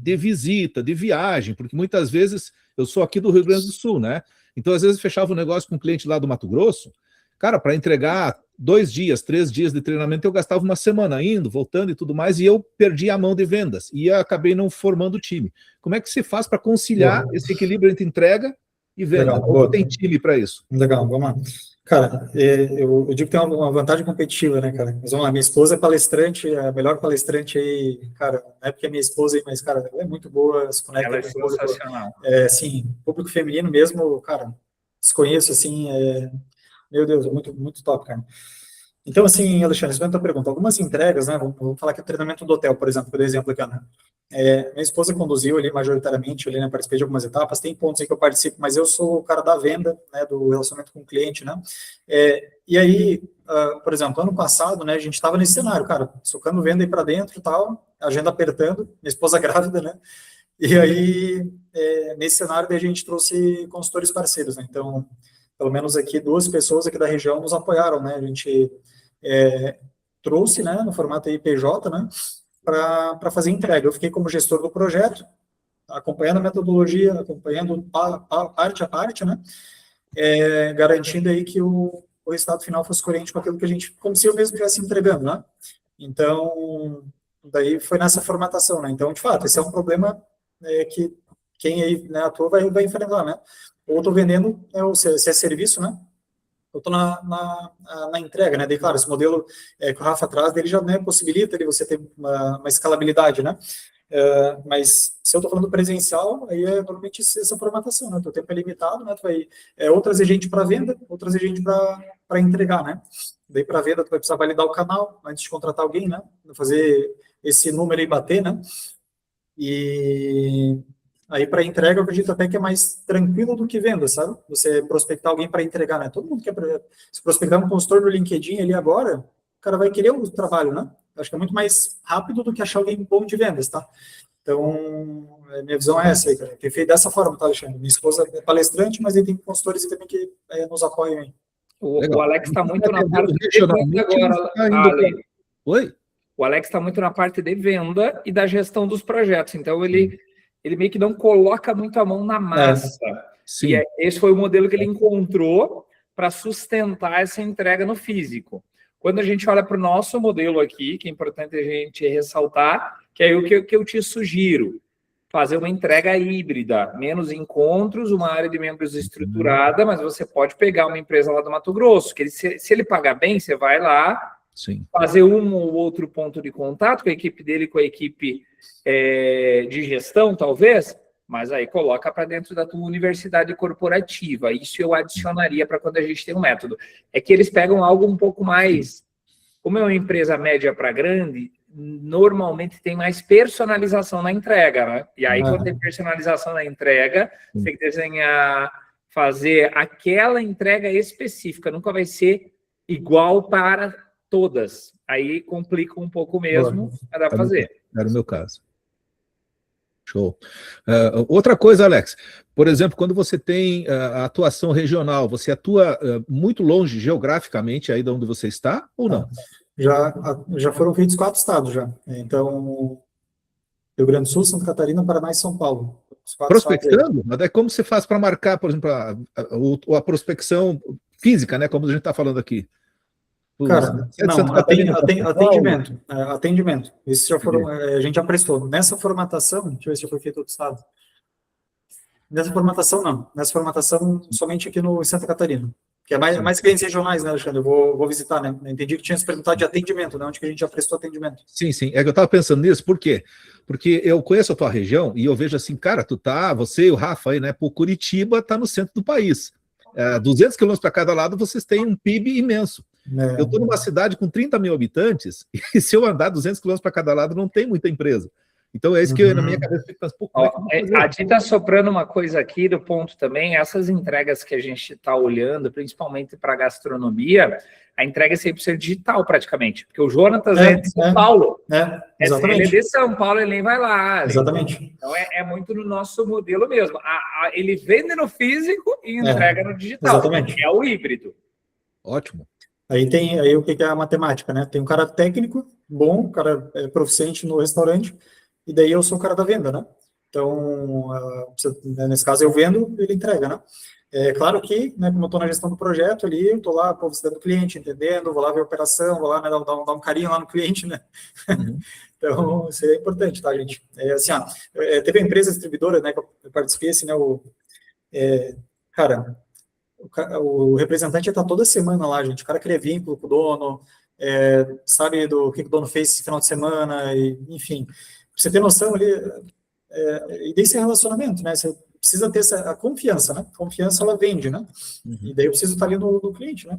de visita, de viagem, porque muitas vezes eu sou aqui do Rio Grande do Sul, né? Então, às vezes, fechava um negócio com um cliente lá do Mato Grosso, cara, para entregar 2 dias, 3 dias de treinamento, eu gastava uma semana indo, voltando e tudo mais, e eu perdi a mão de vendas, e acabei não formando o time. Como é que se faz para conciliar esse equilíbrio entre entrega e venda? Ou tem time para isso? Legal, vamos lá. Cara, eu digo que tem uma vantagem competitiva, né, cara? Mas vamos lá, minha esposa é palestrante, a melhor palestrante aí, cara, não é porque é minha esposa aí, mas, cara, ela é muito boa, se conecta ela é com o público. Sensacional. Sim, público feminino mesmo, cara, desconheço, assim, meu Deus, é muito, muito top, cara. Então, assim, Alexandre, respondendo a tua pergunta, algumas entregas, né, vamos falar que é o treinamento do hotel, por exemplo, por exemplo aqui, né? Minha esposa conduziu ali majoritariamente, ali, né, participei de algumas etapas, tem pontos aí que eu participo, mas eu sou o cara da venda, né, do relacionamento com o cliente, né, e aí, por exemplo, ano passado, né, a gente estava nesse cenário, cara, socando venda aí para dentro e tal, agenda apertando, minha esposa grávida, né, e aí, nesse cenário, daí a gente trouxe consultores parceiros, né, então, pelo menos aqui, 2 pessoas aqui da região nos apoiaram, né, a gente trouxe, né, no formato IPJ, né, para fazer entrega. Eu fiquei como gestor do projeto, acompanhando a metodologia, acompanhando parte a parte, né, garantindo aí que o resultado final fosse coerente com aquilo que a gente, como se eu mesmo estivesse entregando, né. Então, daí foi nessa formatação, né. Então, de fato, esse é um problema que quem aí, né, atua vai enfrentar, né. Ou estou vendendo, se é serviço, né, eu estou na entrega, né? Daí, claro, esse modelo que o Rafa traz, dele já, né, possibilita de você ter uma escalabilidade, né? Mas se eu estou falando presencial, aí é normalmente essa formatação, né? O teu tempo é limitado, né? Tu vai ou trazer gente para venda, ou trazer gente para entregar, né? Daí para venda, tu vai precisar validar o canal antes de contratar alguém, né? Fazer esse número aí bater, né? E aí para entrega, eu acredito até que é mais tranquilo do que venda, sabe? Você prospectar alguém para entregar, né? Todo mundo quer se prospectar um consultor no LinkedIn ali agora, o cara vai querer o trabalho, né? Acho que é muito mais rápido do que achar alguém bom de vendas, tá? Então, minha visão é essa aí, cara. Tem feito dessa forma, tá, Alexandre? Minha esposa é palestrante, mas ele tem consultores também que nos apoiam aí. O Alex está muito na parte de venda Regionalmente, agora, você tá indo Ale. pra- Oi? O Alex está muito na parte de venda e da gestão dos projetos. Então, ele meio que não coloca muito a mão na massa. Sim. E esse foi o modelo que ele encontrou para sustentar essa entrega no físico. Quando a gente olha para o nosso modelo aqui, que é importante a gente ressaltar, que é o que eu te sugiro, fazer uma entrega híbrida, menos encontros, uma área de membros estruturada, mas você pode pegar uma empresa lá do Mato Grosso, que se ele pagar bem, você vai lá, Sim. fazer um ou outro ponto de contato com a equipe dele, com a equipe de gestão, talvez, mas aí coloca para dentro da tua universidade corporativa. Isso eu adicionaria para quando a gente tem um método. É que eles pegam algo um pouco mais... Como é uma empresa média para grande, normalmente tem mais personalização na entrega, né? E aí, quando tem personalização na entrega, você tem que desenhar, fazer aquela entrega específica. Nunca vai ser igual para todas. Aí complica um pouco mesmo, mas dá para fazer. Era o meu caso. Show. Outra coisa, Alex, por exemplo, quando você tem a atuação regional, você atua muito longe geograficamente aí de onde você está ou não? Já foram feitos 4 estados já. Então, Rio Grande do Sul, Santa Catarina, Paraná e São Paulo. Prospectando? Mas é como você faz para marcar, por exemplo, a prospecção física, né? Como a gente está falando aqui. Cara, não, atendimento. Atendimento. Isso já foram, a gente já prestou. Nessa formatação, deixa eu ver se já foi feito outro estado. Nessa formatação, não. Nessa formatação, somente aqui no Santa Catarina. Que é mais clientes regionais, né, Alexandre? Eu vou visitar, né? Eu entendi que tinha se perguntado de atendimento, né? Onde que a gente já prestou atendimento. Sim, sim. É que eu estava pensando nisso, por quê? Porque eu conheço a tua região e eu vejo assim, cara, você e o Rafa aí, né? Pô, Curitiba está no centro do país. 200 quilômetros para cada lado, vocês têm um PIB imenso. Eu estou numa cidade com 30 mil habitantes e se eu andar 200 quilômetros para cada lado, não tem muita empresa. Então é isso que eu, na minha cabeça, fico pensando, pô, a Di está soprando uma coisa aqui do ponto também, essas entregas que a gente está olhando, principalmente para gastronomia, a entrega é 100% digital praticamente, porque o Jonatas é de São Paulo. Exatamente. Ele é de São Paulo, ele nem vai lá. Exatamente. Então é muito no nosso modelo mesmo. Ele vende no físico e entrega no digital. Exatamente. É o híbrido. Ótimo. Aí o que é a matemática, né? Tem um cara técnico, bom, um cara proficiente no restaurante, e daí eu sou o cara da venda, né? Então, nesse caso eu vendo, ele entrega, né? É claro que, né, como eu estou na gestão do projeto ali, eu estou lá visitando o cliente, entendendo, vou lá ver a operação, vou lá, né, dar um carinho lá no cliente, né? Então, isso é importante, tá, gente? Assim, teve uma empresa distribuidora, né, que eu participei, assim, né, o representante está toda semana lá, gente. O cara cria vínculo com o dono, sabe do que o dono fez esse final de semana, enfim. Pra você ter noção ali, e desse relacionamento, né? Você precisa ter a confiança, né? Confiança, ela vende, né? E daí eu preciso estar ali no cliente, né?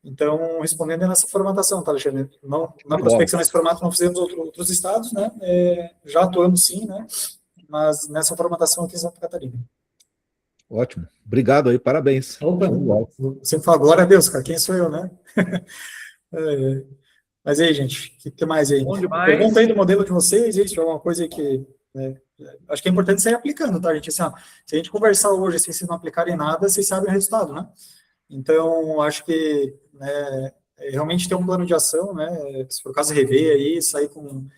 Então, respondendo nessa formatação, tá, Alexandre? Não, na prospecção nesse formato não fizemos outros estados, né? Já atuamos sim, né? Mas nessa formatação aqui em Santa Catarina. Ótimo. Obrigado aí, parabéns. Opa, sempre falo, glória a Deus, cara, quem sou eu, né? Mas aí, gente, o que mais aí? Bom demais. Pergunta aí do modelo de vocês, isso é uma coisa aí que acho que é importante sair aplicando, tá, gente? Assim, se a gente conversar hoje, se vocês não aplicarem nada, vocês sabem o resultado, né? Então, acho que realmente ter um plano de ação, né? Se for o caso, rever aí, sair com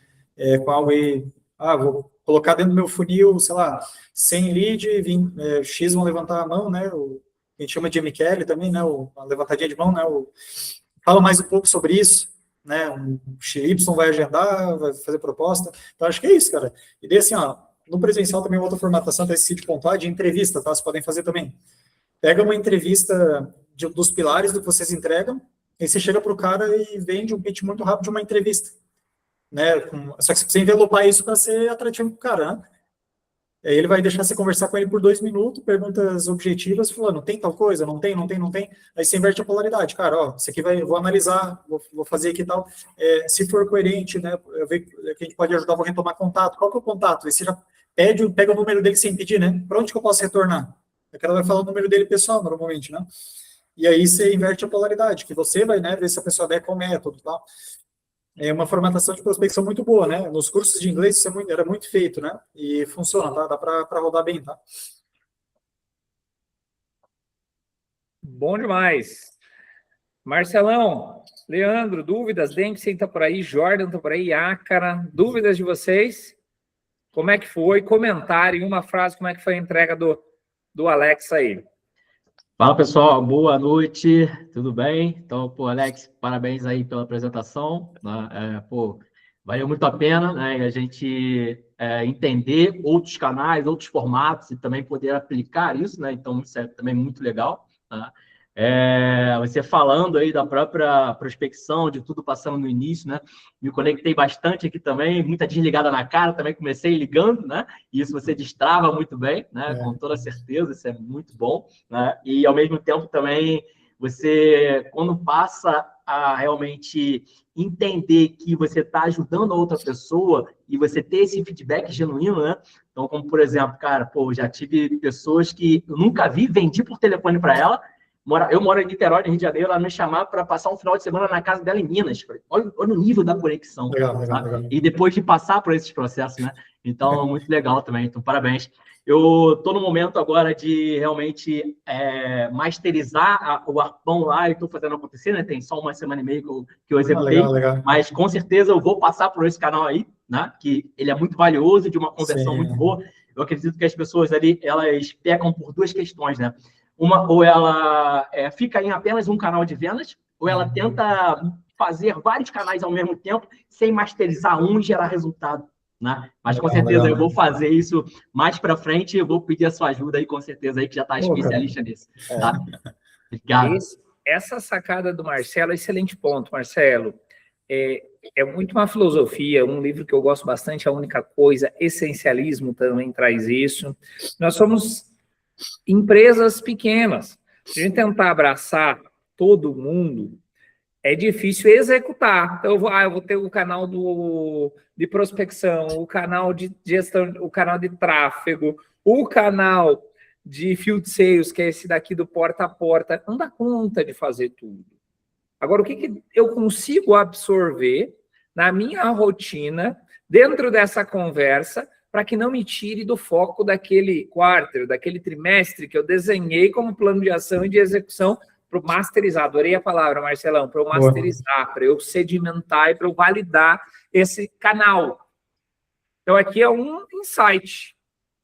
algo aí, vou colocar dentro do meu funil, sei lá, 100 lead, X vão levantar a mão, né? A gente chama de MQL também, né? A levantadinha de mão, né? Fala mais um pouco sobre isso, né? Um XY vai agendar, vai fazer proposta. Então, acho que é isso, cara. E daí, assim, no presencial também outra formatação, até esqueci de pontuar, de entrevista, tá? Vocês podem fazer também. Pega uma entrevista dos pilares do que vocês entregam, e você chega para o cara e vende um pitch muito rápido de uma entrevista, né? Só que você precisa envelopar isso para ser atrativo para o cara, né? Aí ele vai deixar você conversar com ele por 2 minutos, perguntas objetivas, falando, tem tal coisa? Não tem. Aí você inverte a polaridade. Cara, ó, isso aqui vou analisar, vou fazer aqui e tal. Se for coerente, né, eu vejo que a gente pode ajudar, vou retomar contato. Qual que é o contato? Aí você já pega o número dele sem pedir, né? Para onde que eu posso retornar? O cara vai falar o número dele pessoal, normalmente, né? E aí você inverte a polaridade, que você vai, né, ver se a pessoa der qual método e tal. É uma formatação de prospecção muito boa, né? Nos cursos de inglês isso era muito feito, né? E funciona, tá? Dá para rodar bem, tá? Bom demais. Marcelão, Leandro, dúvidas? Dempsey tá por aí, Jordan tá por aí, Ácara, dúvidas de vocês? Como é que foi? Comentário em uma frase, como é que foi a entrega do Alex aí? Fala, pessoal. Boa noite. Tudo bem? Então, pô, Alex, parabéns aí pela apresentação, né? Valeu muito a pena, né, a gente entender outros canais, outros formatos e também poder aplicar isso, né? Então, isso é também muito legal, né? Você falando aí da própria prospecção, de tudo passando no início, né? Me conectei bastante aqui também, muita desligada na cara, também comecei ligando, né? E isso você destrava muito bem, né? Com toda certeza, isso é muito bom, né? E ao mesmo tempo também você, quando passa a realmente entender que você está ajudando a outra pessoa e você ter esse feedback genuíno, né? Então, como por exemplo, cara, pô, já tive pessoas que eu nunca vi, vendi por telefone para ela. Eu moro em Niterói, no Rio de Janeiro, ela me chamava para passar um final de semana na casa dela em Minas. Olha o nível da conexão. Legal. E depois de passar por esses processos, né? Então, muito legal também. Então, parabéns. Eu estou no momento agora de realmente masterizar o Arpão lá e estou fazendo acontecer, né? Tem só 1 semana e meia que eu executei. Legal. Mas, com certeza, eu vou passar por esse canal aí, né? Que ele é muito valioso, de uma conversão muito boa. Eu acredito que as pessoas ali, elas pecam por 2 questões, né? Uma, ou ela fica em apenas um canal de vendas, ou ela tenta fazer vários canais ao mesmo tempo, sem masterizar um e gerar resultado, né? Mas com certeza eu vou fazer isso mais para frente, eu vou pedir a sua ajuda aí, com certeza, aí que já está especialista nisso. Tá? Obrigado. Essa sacada do Marcelo é excelente ponto, Marcelo. É muito uma filosofia, um livro que eu gosto bastante, A Única Coisa, Essencialismo também traz isso. Nós somos empresas pequenas. Se a gente tentar abraçar todo mundo, é difícil executar. Então, eu vou ter o canal de prospecção, o canal de gestão, o canal de tráfego, o canal de field sales, que é esse daqui do porta a porta. Não dá conta de fazer tudo. Agora, o que eu consigo absorver na minha rotina, dentro dessa conversa, para que não me tire do foco daquele quarto, daquele trimestre que eu desenhei como plano de ação e de execução para o masterizar. Adorei a palavra, Marcelão, para eu masterizar, para eu sedimentar e para eu validar esse canal. Então, aqui é um insight.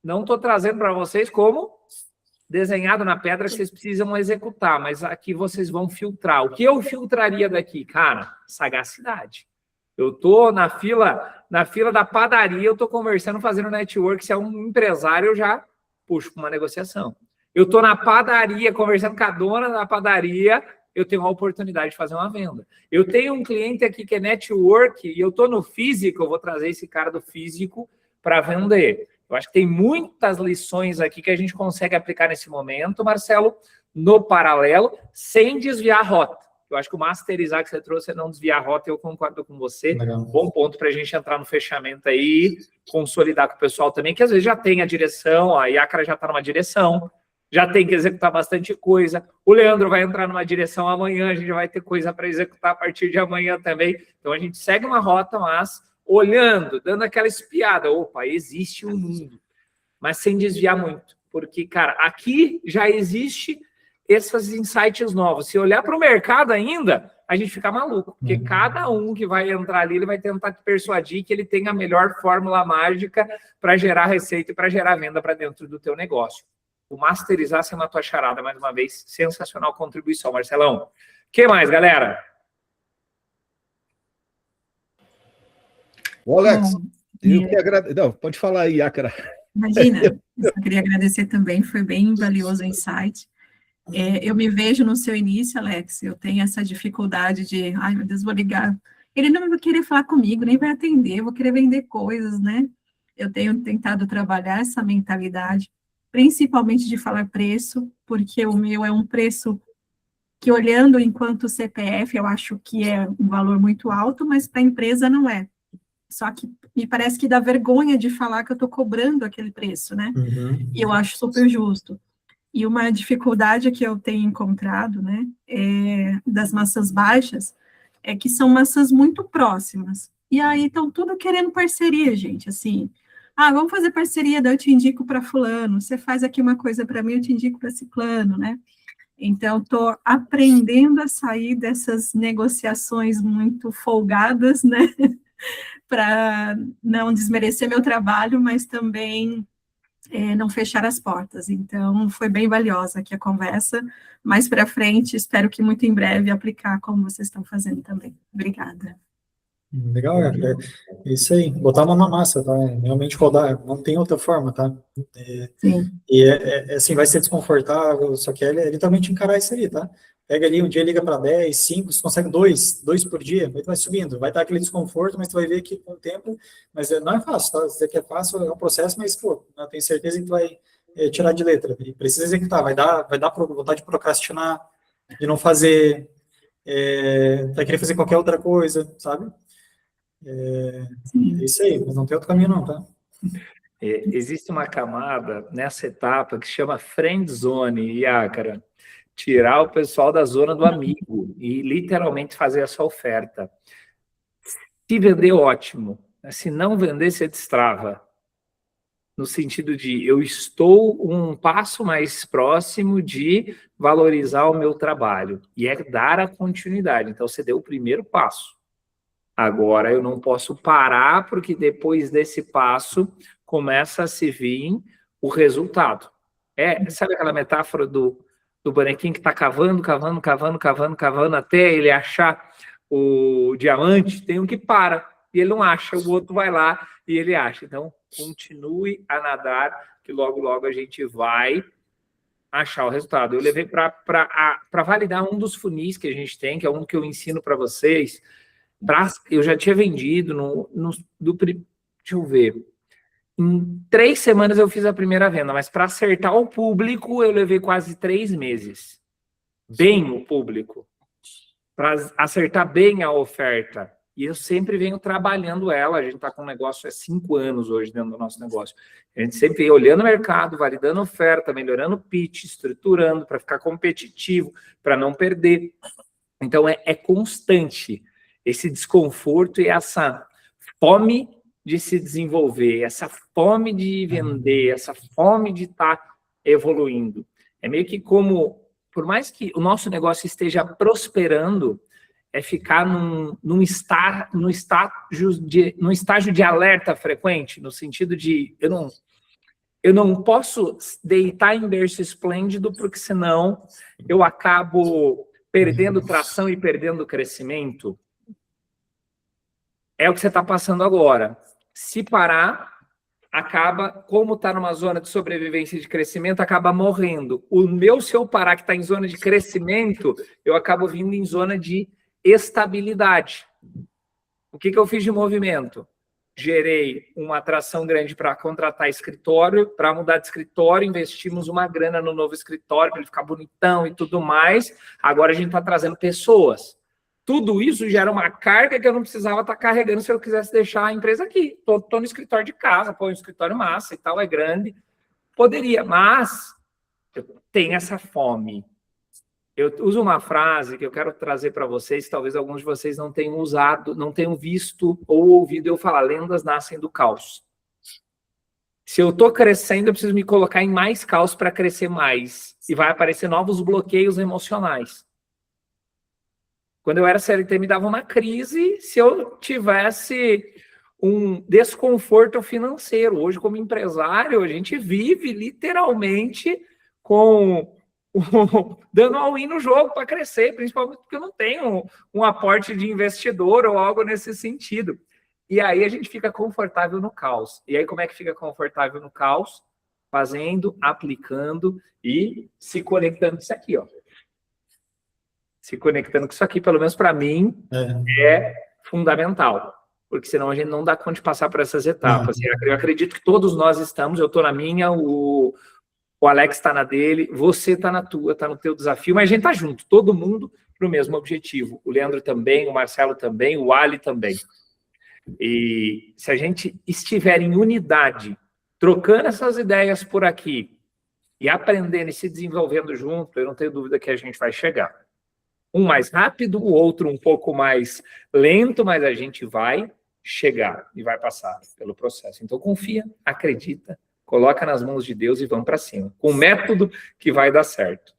Não estou trazendo para vocês como desenhado na pedra que vocês precisam executar, mas aqui vocês vão filtrar. O que eu filtraria daqui? Cara, sagacidade. Eu estou na fila da padaria, eu estou conversando, fazendo network. Se é um empresário, eu já puxo para uma negociação. Eu estou na padaria, conversando com a dona da padaria, eu tenho a oportunidade de fazer uma venda. Eu tenho um cliente aqui que é network, e eu estou no físico, eu vou trazer esse cara do físico para vender. Eu acho que tem muitas lições aqui que a gente consegue aplicar nesse momento, Marcelo, no paralelo, sem desviar a rota. Eu acho que o masterizar que você trouxe é não desviar a rota, eu concordo com você. Legal. Bom ponto para a gente entrar no fechamento aí, consolidar com o pessoal também, que às vezes já tem a direção, a Iacra já está numa direção, já tem que executar bastante coisa. O Leandro vai entrar numa direção amanhã, a gente vai ter coisa para executar a partir de amanhã também. Então a gente segue uma rota, mas olhando, dando aquela espiada. Opa, existe um mundo, mas sem desviar muito. Porque, cara, aqui já existe esses insights novos. Se olhar para o mercado ainda, a gente fica maluco, porque cada um que vai entrar ali, ele vai tentar te persuadir que ele tem a melhor fórmula mágica para gerar receita e para gerar venda para dentro do teu negócio. O masterizar se matou a charada, mais uma vez, sensacional contribuição, Marcelão. O que mais, galera? Ô, Alex, eu que agradeço. Não, pode falar aí, Ácara. Imagina, eu só queria agradecer também, foi bem valioso o insight. Eu me vejo no seu início, Alex, eu tenho essa dificuldade de, ai meu Deus, vou ligar. Ele não vai querer falar comigo, nem vai atender, eu vou querer vender coisas, né? Eu tenho tentado trabalhar essa mentalidade, principalmente de falar preço, porque o meu é um preço que, olhando enquanto CPF, eu acho que é um valor muito alto, mas para a empresa não é. Só que me parece que dá vergonha de falar que eu estou cobrando aquele preço, né? E eu acho super justo. E uma dificuldade que eu tenho encontrado, né, das maçãs baixas, é que são maçãs muito próximas. E aí estão tudo querendo parceria, gente, assim. Vamos fazer parceria, daí eu te indico para fulano, você faz aqui uma coisa para mim, eu te indico para ciclano, né? Então, estou aprendendo a sair dessas negociações muito folgadas, né? Para não desmerecer meu trabalho, mas também não fechar as portas. Então, foi bem valiosa aqui a conversa. Mais para frente, espero que muito em breve aplicar como vocês estão fazendo também. Obrigada. Legal, é isso aí, botar a mão na massa, tá? Realmente rodar, não tem outra forma, tá? Sim. E assim, vai ser desconfortável, só que é literalmente encarar isso aí, tá? Pega ali, um dia liga para 10, 5, você consegue dois por dia, aí tu vai subindo, vai dar aquele desconforto, mas tu vai ver que com o tempo, mas não é fácil, tá? Dizer que é fácil, é um processo, mas, pô, eu tenho certeza que tu vai tirar de letra, e precisa executar, vai dar vontade de procrastinar, de não fazer, vai querer fazer qualquer outra coisa, sabe? É isso aí, mas não tem outro caminho não, tá? Existe uma camada nessa etapa que se chama friend zone, Iácara. Tirar o pessoal da zona do amigo e literalmente fazer essa oferta. Se vender, ótimo. Se não vender, você destrava. No sentido de, eu estou um passo mais próximo de valorizar o meu trabalho. E é dar a continuidade. Então, você deu o primeiro passo. Agora, eu não posso parar, porque depois desse passo, começa a se vir o resultado. Sabe aquela metáfora do bonequinho que está cavando até ele achar o diamante? Tem um que para e ele não acha, o outro vai lá e ele acha. Então, continue a nadar, que logo, logo a gente vai achar o resultado. Eu levei para validar um dos funis que a gente tem, que é um que eu ensino para vocês. Eu já tinha vendido deixa eu ver. Em 3 semanas eu fiz a primeira venda, mas para acertar o público eu levei quase 3 meses. Bem o público. Para acertar bem a oferta. E eu sempre venho trabalhando ela. A gente está com um negócio há 5 anos hoje dentro do nosso negócio. A gente sempre vem olhando o mercado, validando oferta, melhorando o pitch, estruturando para ficar competitivo, para não perder. Então é constante esse desconforto e essa fome de se desenvolver, essa fome de vender, essa fome de estar evoluindo. É meio que como, por mais que o nosso negócio esteja prosperando, é ficar num estágio de alerta frequente, no sentido de eu não posso deitar em berço esplêndido, porque senão eu acabo perdendo tração e perdendo crescimento. É o que você está passando agora. Se parar, acaba, como está numa zona de sobrevivência e de crescimento, acaba morrendo. Se eu parar, que está em zona de crescimento, eu acabo vindo em zona de estabilidade. O que eu fiz de movimento? Gerei uma atração grande para contratar escritório, para mudar de escritório, investimos uma grana no novo escritório, para ele ficar bonitão e tudo mais. Agora a gente está trazendo pessoas. Tudo isso gera uma carga que eu não precisava estar carregando se eu quisesse deixar a empresa aqui. Estou no escritório de casa, um escritório massa e tal, é grande. Poderia, mas eu tenho essa fome. Eu uso uma frase que eu quero trazer para vocês, talvez alguns de vocês não tenham usado, não tenham visto ou ouvido eu falar, lendas nascem do caos. Se eu estou crescendo, eu preciso me colocar em mais caos para crescer mais. E vai aparecer novos bloqueios emocionais. Quando eu era CLT, me dava uma crise se eu tivesse um desconforto financeiro. Hoje, como empresário, a gente vive literalmente dando all-in no jogo para crescer, principalmente porque eu não tenho um aporte de investidor ou algo nesse sentido. E aí a gente fica confortável no caos. E aí como é que fica confortável no caos? fazendo, aplicando e se conectando com isso aqui, ó. Se conectando com isso aqui, pelo menos para mim, é fundamental. Porque senão a gente não dá conta de passar por essas etapas. Eu acredito que todos nós estamos, eu estou na minha, o Alex está na dele, você está na tua, está no teu desafio, mas a gente está junto, todo mundo para o mesmo objetivo. O Leandro também, o Marcelo também, o Ali também. E se a gente estiver em unidade, trocando essas ideias por aqui e aprendendo e se desenvolvendo junto, eu não tenho dúvida que a gente vai chegar. Um mais rápido, o outro um pouco mais lento, mas a gente vai chegar e vai passar pelo processo. Então confia, acredita, coloca nas mãos de Deus e vamos para cima, com o método que vai dar certo.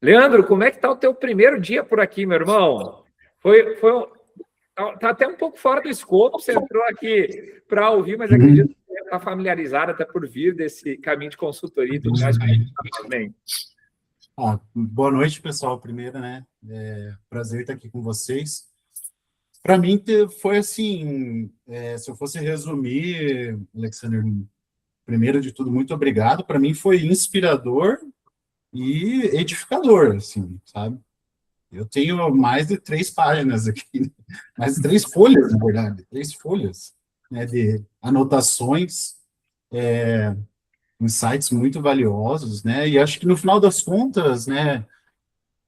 Leandro, como é que está o teu primeiro dia por aqui, meu irmão? Tá até um pouco fora do escopo, você entrou aqui para ouvir, mas acredito que você está familiarizado até por vir desse caminho de consultoria e tudo mais. Boa noite, pessoal. Primeiro, né? Prazer estar aqui com vocês. Para mim, foi assim, se eu fosse resumir, Alexander, primeiro de tudo, muito obrigado. Para mim foi inspirador e edificador, assim, sabe? Eu tenho mais de 3 páginas aqui, mais de 3 folhas, na verdade, 3 folhas, né, de anotações, insights muito valiosos, né? E acho que no final das contas, né,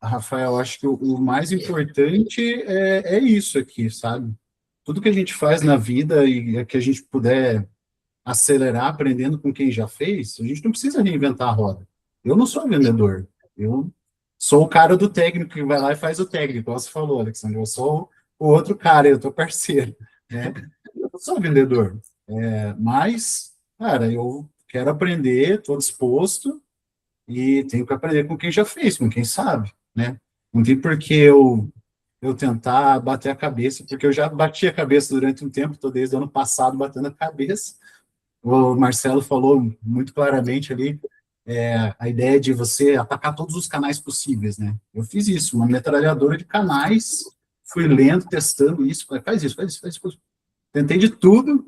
Rafael, acho que o mais importante é isso aqui, sabe? Tudo que a gente faz na vida e que a gente puder acelerar aprendendo com quem já fez, a gente não precisa reinventar a roda. Eu não sou vendedor, eu sou o cara do técnico que vai lá e faz o técnico, como você falou, Alexandre, eu sou o outro cara, eu tô parceiro, né? Eu não sou vendedor, mas, cara, eu quero aprender, estou disposto e tenho que aprender com quem já fez, com quem sabe, né? Não tem por que eu tentar bater a cabeça, porque eu já bati a cabeça durante um tempo, estou desde o ano passado batendo a cabeça. O Marcelo falou muito claramente ali, a ideia de você atacar todos os canais possíveis, né? Eu fiz isso, uma metralhadora de canais, fui lendo, testando isso, faz isso. Tentei de tudo,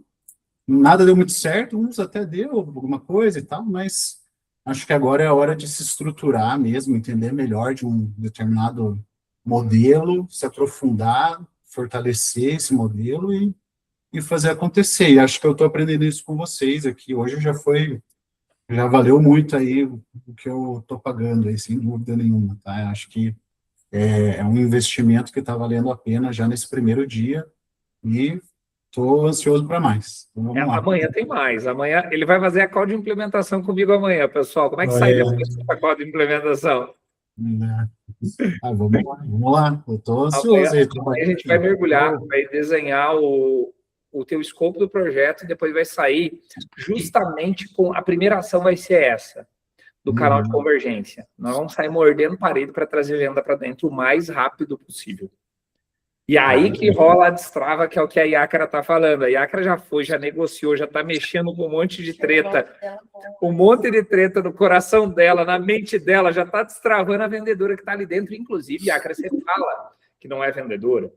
nada deu muito certo, uns até deu alguma coisa e tal, mas acho que agora é a hora de se estruturar mesmo, entender melhor de um determinado modelo, se aprofundar, fortalecer esse modelo e fazer acontecer. E acho que eu estou aprendendo isso com vocês aqui. Hoje já valeu muito aí o que eu estou pagando aí, sem dúvida nenhuma, tá? Acho que é um investimento que está valendo a pena já nesse primeiro dia e estou ansioso para mais. Então, vamos lá. Amanhã tem mais. Amanhã ele vai fazer a call de implementação comigo amanhã, pessoal. Como é que sai depois dessa call de implementação? Vamos lá. Eu estou ansioso. Amanhã a gente vai mergulhar, vai desenhar o teu escopo do projeto e depois vai sair justamente com a primeira ação vai ser essa, do canal de convergência. Nós vamos sair mordendo parede para trazer venda para dentro o mais rápido possível. E aí que rola a destrava, que é o que a Iácara está falando. A Iácara já foi, já negociou, já está mexendo com um monte de treta. Um monte de treta no coração dela, na mente dela, já está destravando a vendedora que está ali dentro. Inclusive, Iácara, você fala que não é vendedora.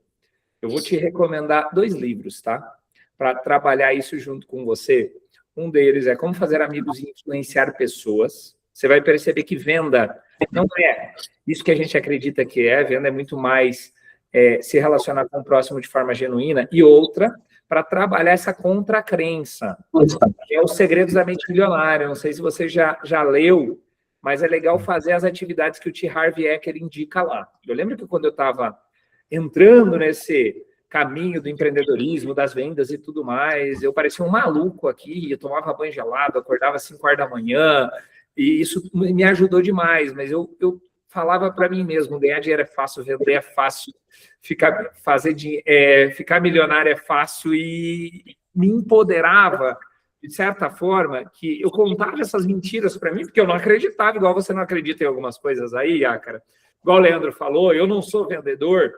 Eu vou te recomendar 2 livros, tá? Para trabalhar isso junto com você. Um deles é Como Fazer Amigos e Influenciar Pessoas. Você vai perceber que venda não é isso que a gente acredita que é. Venda é muito mais se relacionar com o próximo de forma genuína. E outra, para trabalhar essa contracrença, que é Os Segredos da Mente Milionária. Não sei se você já leu, mas é legal fazer as atividades que o T. Harv Eker indica lá. Eu lembro que quando eu estava entrando nesse caminho do empreendedorismo, das vendas e tudo mais, eu parecia um maluco aqui, eu tomava banho gelado, acordava às 5 horas da manhã, e isso me ajudou demais, mas eu falava para mim mesmo, ganhar dinheiro é fácil, vender é fácil, ficar milionário é fácil, e me empoderava, de certa forma, que eu contava essas mentiras para mim, porque eu não acreditava, igual você não acredita em algumas coisas aí, Iácara. Igual o Leandro falou, eu não sou vendedor.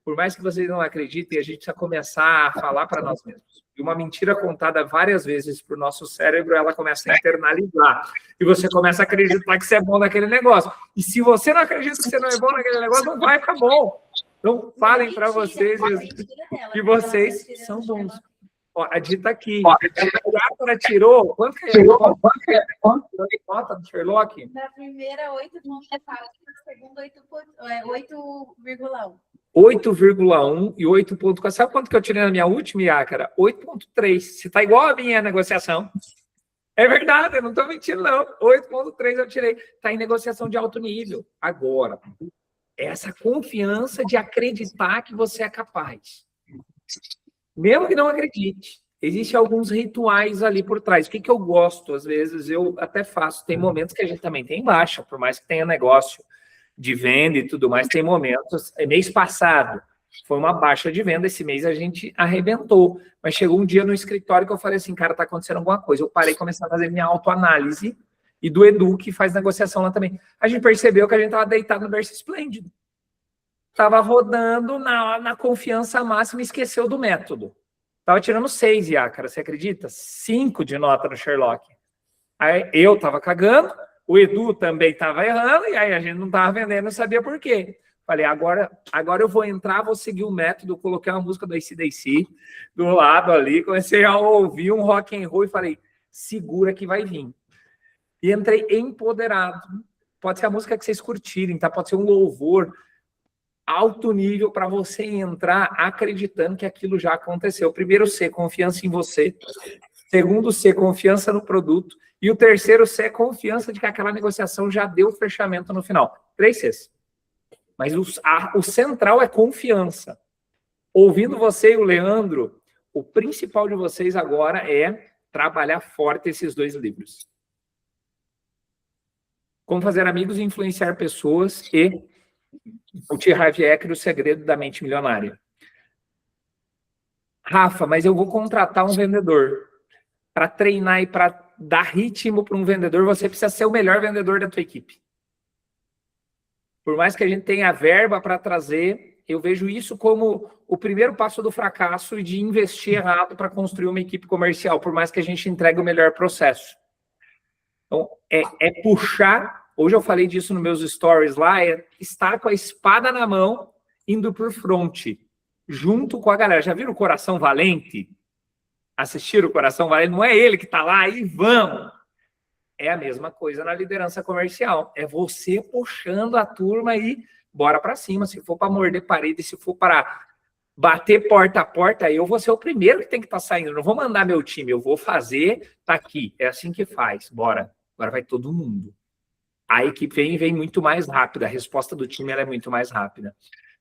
Por mais que vocês não acreditem, a gente precisa começar a falar para nós mesmos. E uma mentira contada várias vezes para o nosso cérebro, ela começa a internalizar. E você começa a acreditar que você é bom naquele negócio. E se você não acredita que você não é bom naquele negócio, não vai ficar bom. Então, falem para vocês que vocês são bons. Ó, a Dita aqui. A Ágora tirou. Quanto que é? Quanto nota do Sherlock? Na primeira, 8,4. Na segunda, 8,1. 8,1 e 8,4. Sabe quanto que eu tirei na minha última, Iácara? 8,3. Você tá igual a minha negociação. É verdade, eu não estou mentindo, não. 8,3 eu tirei. Está em negociação de alto nível. Agora, essa confiança de acreditar que você é capaz. Mesmo que não acredite. Existem alguns rituais ali por trás. O que eu gosto, às vezes, eu até faço. Tem momentos que a gente também tem baixa, por mais que tenha negócio de venda e tudo mais, tem momentos. Mês passado foi uma baixa de venda, esse mês a gente arrebentou. Mas chegou um dia no escritório que eu falei assim, cara, tá acontecendo alguma coisa. Eu parei e comecei a fazer minha autoanálise e do Edu, que faz negociação lá também. A gente percebeu que a gente estava deitado no berço esplêndido. Estava rodando na confiança máxima e esqueceu do método. Estava tirando 6, Iácara, você acredita? 5 de nota no Sherlock. Aí eu estava cagando, o Edu também estava errando, e aí a gente não estava vendendo, não sabia por quê. Falei, agora eu vou entrar, vou seguir o método, coloquei uma música do AC/DC do lado ali, comecei a ouvir um rock and roll e falei, segura que vai vir. E entrei empoderado. Pode ser a música que vocês curtirem, tá? Pode ser um louvor alto nível para você entrar acreditando que aquilo já aconteceu. Primeiro C, confiança em você. Segundo C, confiança no produto. E o terceiro C, confiança de que aquela negociação já deu fechamento no final. 3 Cs. Mas o central é confiança. Ouvindo você e o Leandro, o principal de vocês agora é trabalhar forte esses 2 livros. Como fazer amigos e influenciar pessoas e o T. Harv Eker, o segredo da mente milionária. Rafa, mas eu vou contratar um vendedor. Para treinar e para dar ritmo para um vendedor, você precisa ser o melhor vendedor da tua equipe. Por mais que a gente tenha verba para trazer, eu vejo isso como o primeiro passo do fracasso e de investir errado para construir uma equipe comercial, por mais que a gente entregue o melhor processo. Então, é puxar, hoje eu falei disso nos meus stories lá, é estar com a espada na mão, indo por front, junto com a galera. Já viram o Coração Valente? Assistiram o Coração Valente? Não é ele que está lá, e vamos! É a mesma coisa na liderança comercial. É você puxando a turma e bora para cima. Se for para morder parede, se for para bater porta a porta, eu vou ser o primeiro que tem que estar saindo. Eu não vou mandar meu time, eu vou fazer, tá aqui. É assim que faz. Bora. Agora vai todo mundo. A equipe vem muito mais rápida. A resposta do time ela é muito mais rápida.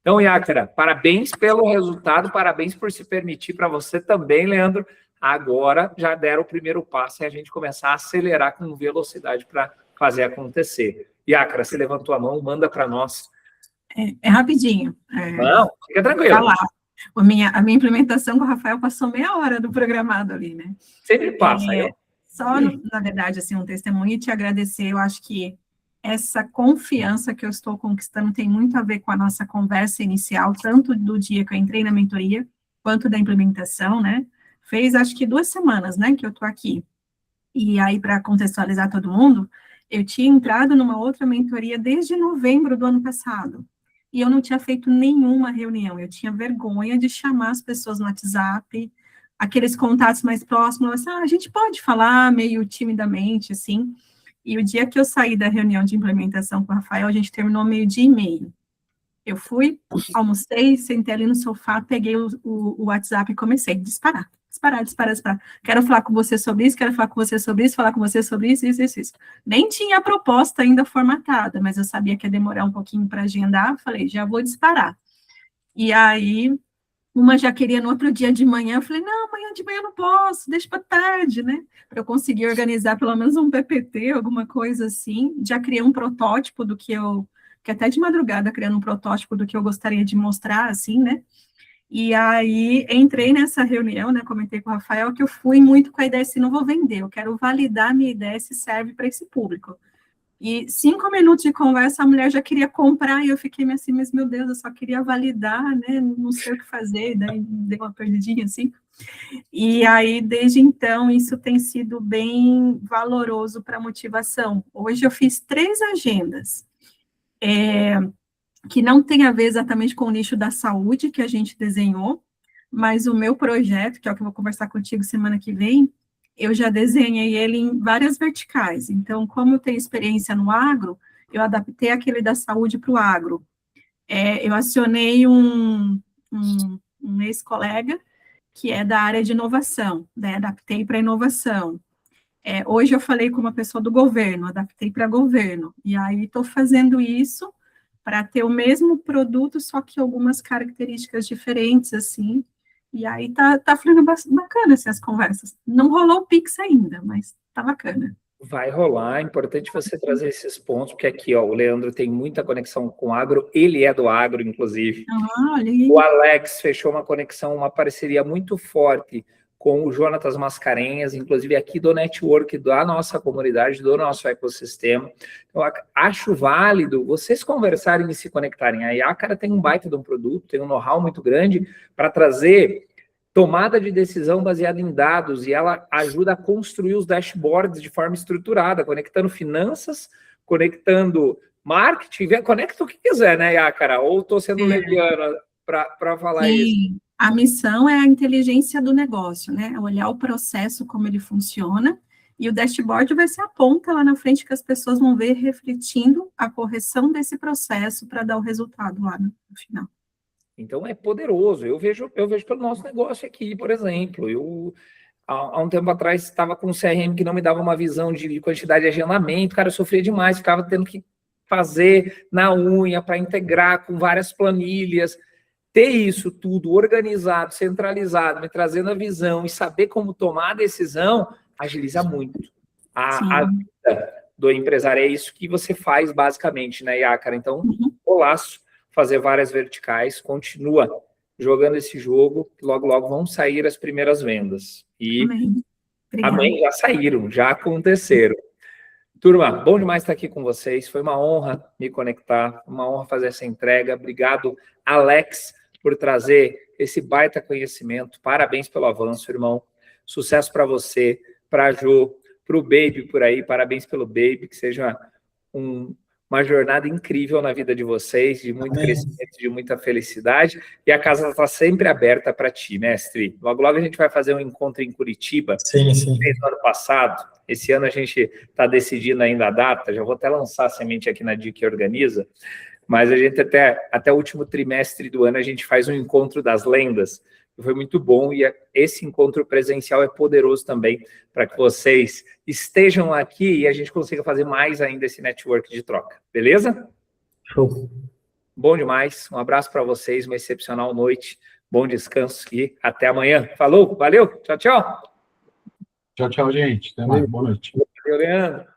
Então, Iácara, parabéns pelo resultado, parabéns por se permitir, para você também, Leandro. Agora já deram o primeiro passo e a gente começar a acelerar com velocidade para fazer acontecer. Iácara, você levantou a mão, manda para nós. É rapidinho. Não, fica tranquilo. Falar. A minha implementação com o Rafael passou meia hora do programado ali, né? Sempre passa. Só, na verdade, assim, um testemunho e te agradecer. Eu acho que essa confiança que eu estou conquistando tem muito a ver com a nossa conversa inicial, tanto do dia que eu entrei na mentoria, quanto da implementação, né? Fez, acho que 2 semanas, né, que eu tô aqui. E aí, para contextualizar todo mundo, eu tinha entrado numa outra mentoria desde novembro do ano passado. E eu não tinha feito nenhuma reunião. Eu tinha vergonha de chamar as pessoas no WhatsApp, aqueles contatos mais próximos, assim, a gente pode falar meio timidamente, assim. E o dia que eu saí da reunião de implementação com o Rafael, a gente terminou 12:30. Eu fui, almocei, sentei ali no sofá, peguei o WhatsApp e comecei a disparar. Quero falar com você sobre isso, quero falar com você sobre isso, falar com você sobre isso. Nem tinha a proposta ainda formatada, mas eu sabia que ia demorar um pouquinho para agendar, falei, já vou disparar. E aí, uma já queria no outro dia de manhã, eu falei, não, amanhã de manhã eu não posso, deixa para tarde, né? Para eu conseguir organizar pelo menos um PPT, alguma coisa assim. Já criei um protótipo do que até de madrugada criando um protótipo do que eu gostaria de mostrar, assim, né? E aí, entrei nessa reunião, né, comentei com o Rafael, que eu fui muito com a ideia assim, não vou vender, eu quero validar a minha ideia se serve para esse público. E 5 minutos de conversa, a mulher já queria comprar, e eu fiquei assim, mas meu Deus, eu só queria validar, né, não sei o que fazer, daí dei uma perdidinha, assim. E aí, desde então, isso tem sido bem valoroso para a motivação. Hoje eu fiz 3 agendas, que não tem a ver exatamente com o nicho da saúde que a gente desenhou, mas o meu projeto, que é o que eu vou conversar contigo semana que vem, eu já desenhei ele em várias verticais. Então, como eu tenho experiência no agro, eu adaptei aquele da saúde para o agro. Eu acionei um ex-colega que é da área de inovação, né? Adaptei para inovação. Hoje eu falei com uma pessoa do governo, adaptei para governo. E aí estou fazendo isso para ter o mesmo produto, só que algumas características diferentes, assim. E aí tá fluindo bacana, assim, as conversas. Não rolou o Pix ainda, mas tá bacana. Vai rolar, é importante você trazer esses pontos, porque aqui, ó, o Leandro tem muita conexão com o agro, ele é do agro, inclusive. Olha aí. O Alex fechou uma conexão, uma parceria muito forte com o Jonatas Mascarenhas, inclusive aqui do network da nossa comunidade, do nosso ecossistema. Então, acho válido vocês conversarem e se conectarem. A Yácara tem um baita de um produto, tem um know-how muito grande para trazer tomada de decisão baseada em dados, e ela ajuda a construir os dashboards de forma estruturada, conectando finanças, conectando marketing, conecta o que quiser, né, Yácara? Ou estou sendo leviana para falar isso? Sim, a missão é a inteligência do negócio, né? Olhar o processo, como ele funciona, e o dashboard vai ser a ponta lá na frente que as pessoas vão ver refletindo a correção desse processo para dar o resultado lá no final. Então, é poderoso. Eu vejo pelo nosso negócio aqui, por exemplo. Eu, há um tempo atrás, estava com um CRM que não me dava uma visão de quantidade de agendamento. Cara, eu sofria demais, ficava tendo que fazer na unha para integrar com várias planilhas. Ter isso tudo organizado, centralizado, me trazendo a visão e saber como tomar a decisão, agiliza muito a vida do empresário. É isso que você faz, basicamente, né, Yácara? Então, golaço. Fazer várias verticais, continua jogando esse jogo, logo, logo vão sair as primeiras vendas. E amém, já saíram, já aconteceram. Turma, bom demais estar aqui com vocês, foi uma honra me conectar, uma honra fazer essa entrega. Obrigado, Alex, por trazer esse baita conhecimento. Parabéns pelo avanço, irmão. Sucesso para você, para a Jo, para o Baby por aí, parabéns pelo Baby, que seja uma jornada incrível na vida de vocês, de muito crescimento, de muita felicidade, e a casa está sempre aberta para ti, mestre. Logo, logo a gente vai fazer um encontro em Curitiba. Sim. No ano passado, esse ano a gente está decidindo ainda a data, já vou até lançar a semente aqui na Dica Organiza, mas a gente até o último trimestre do ano a gente faz um encontro das lendas, foi muito bom, e esse encontro presencial é poderoso também para que vocês estejam aqui e a gente consiga fazer mais ainda esse network de troca, beleza? Show. Bom demais, um abraço para vocês, uma excepcional noite, bom descanso e até amanhã. Falou, valeu, tchau, tchau. Tchau, gente. Até mais. Boa noite. Valeu, Leandro.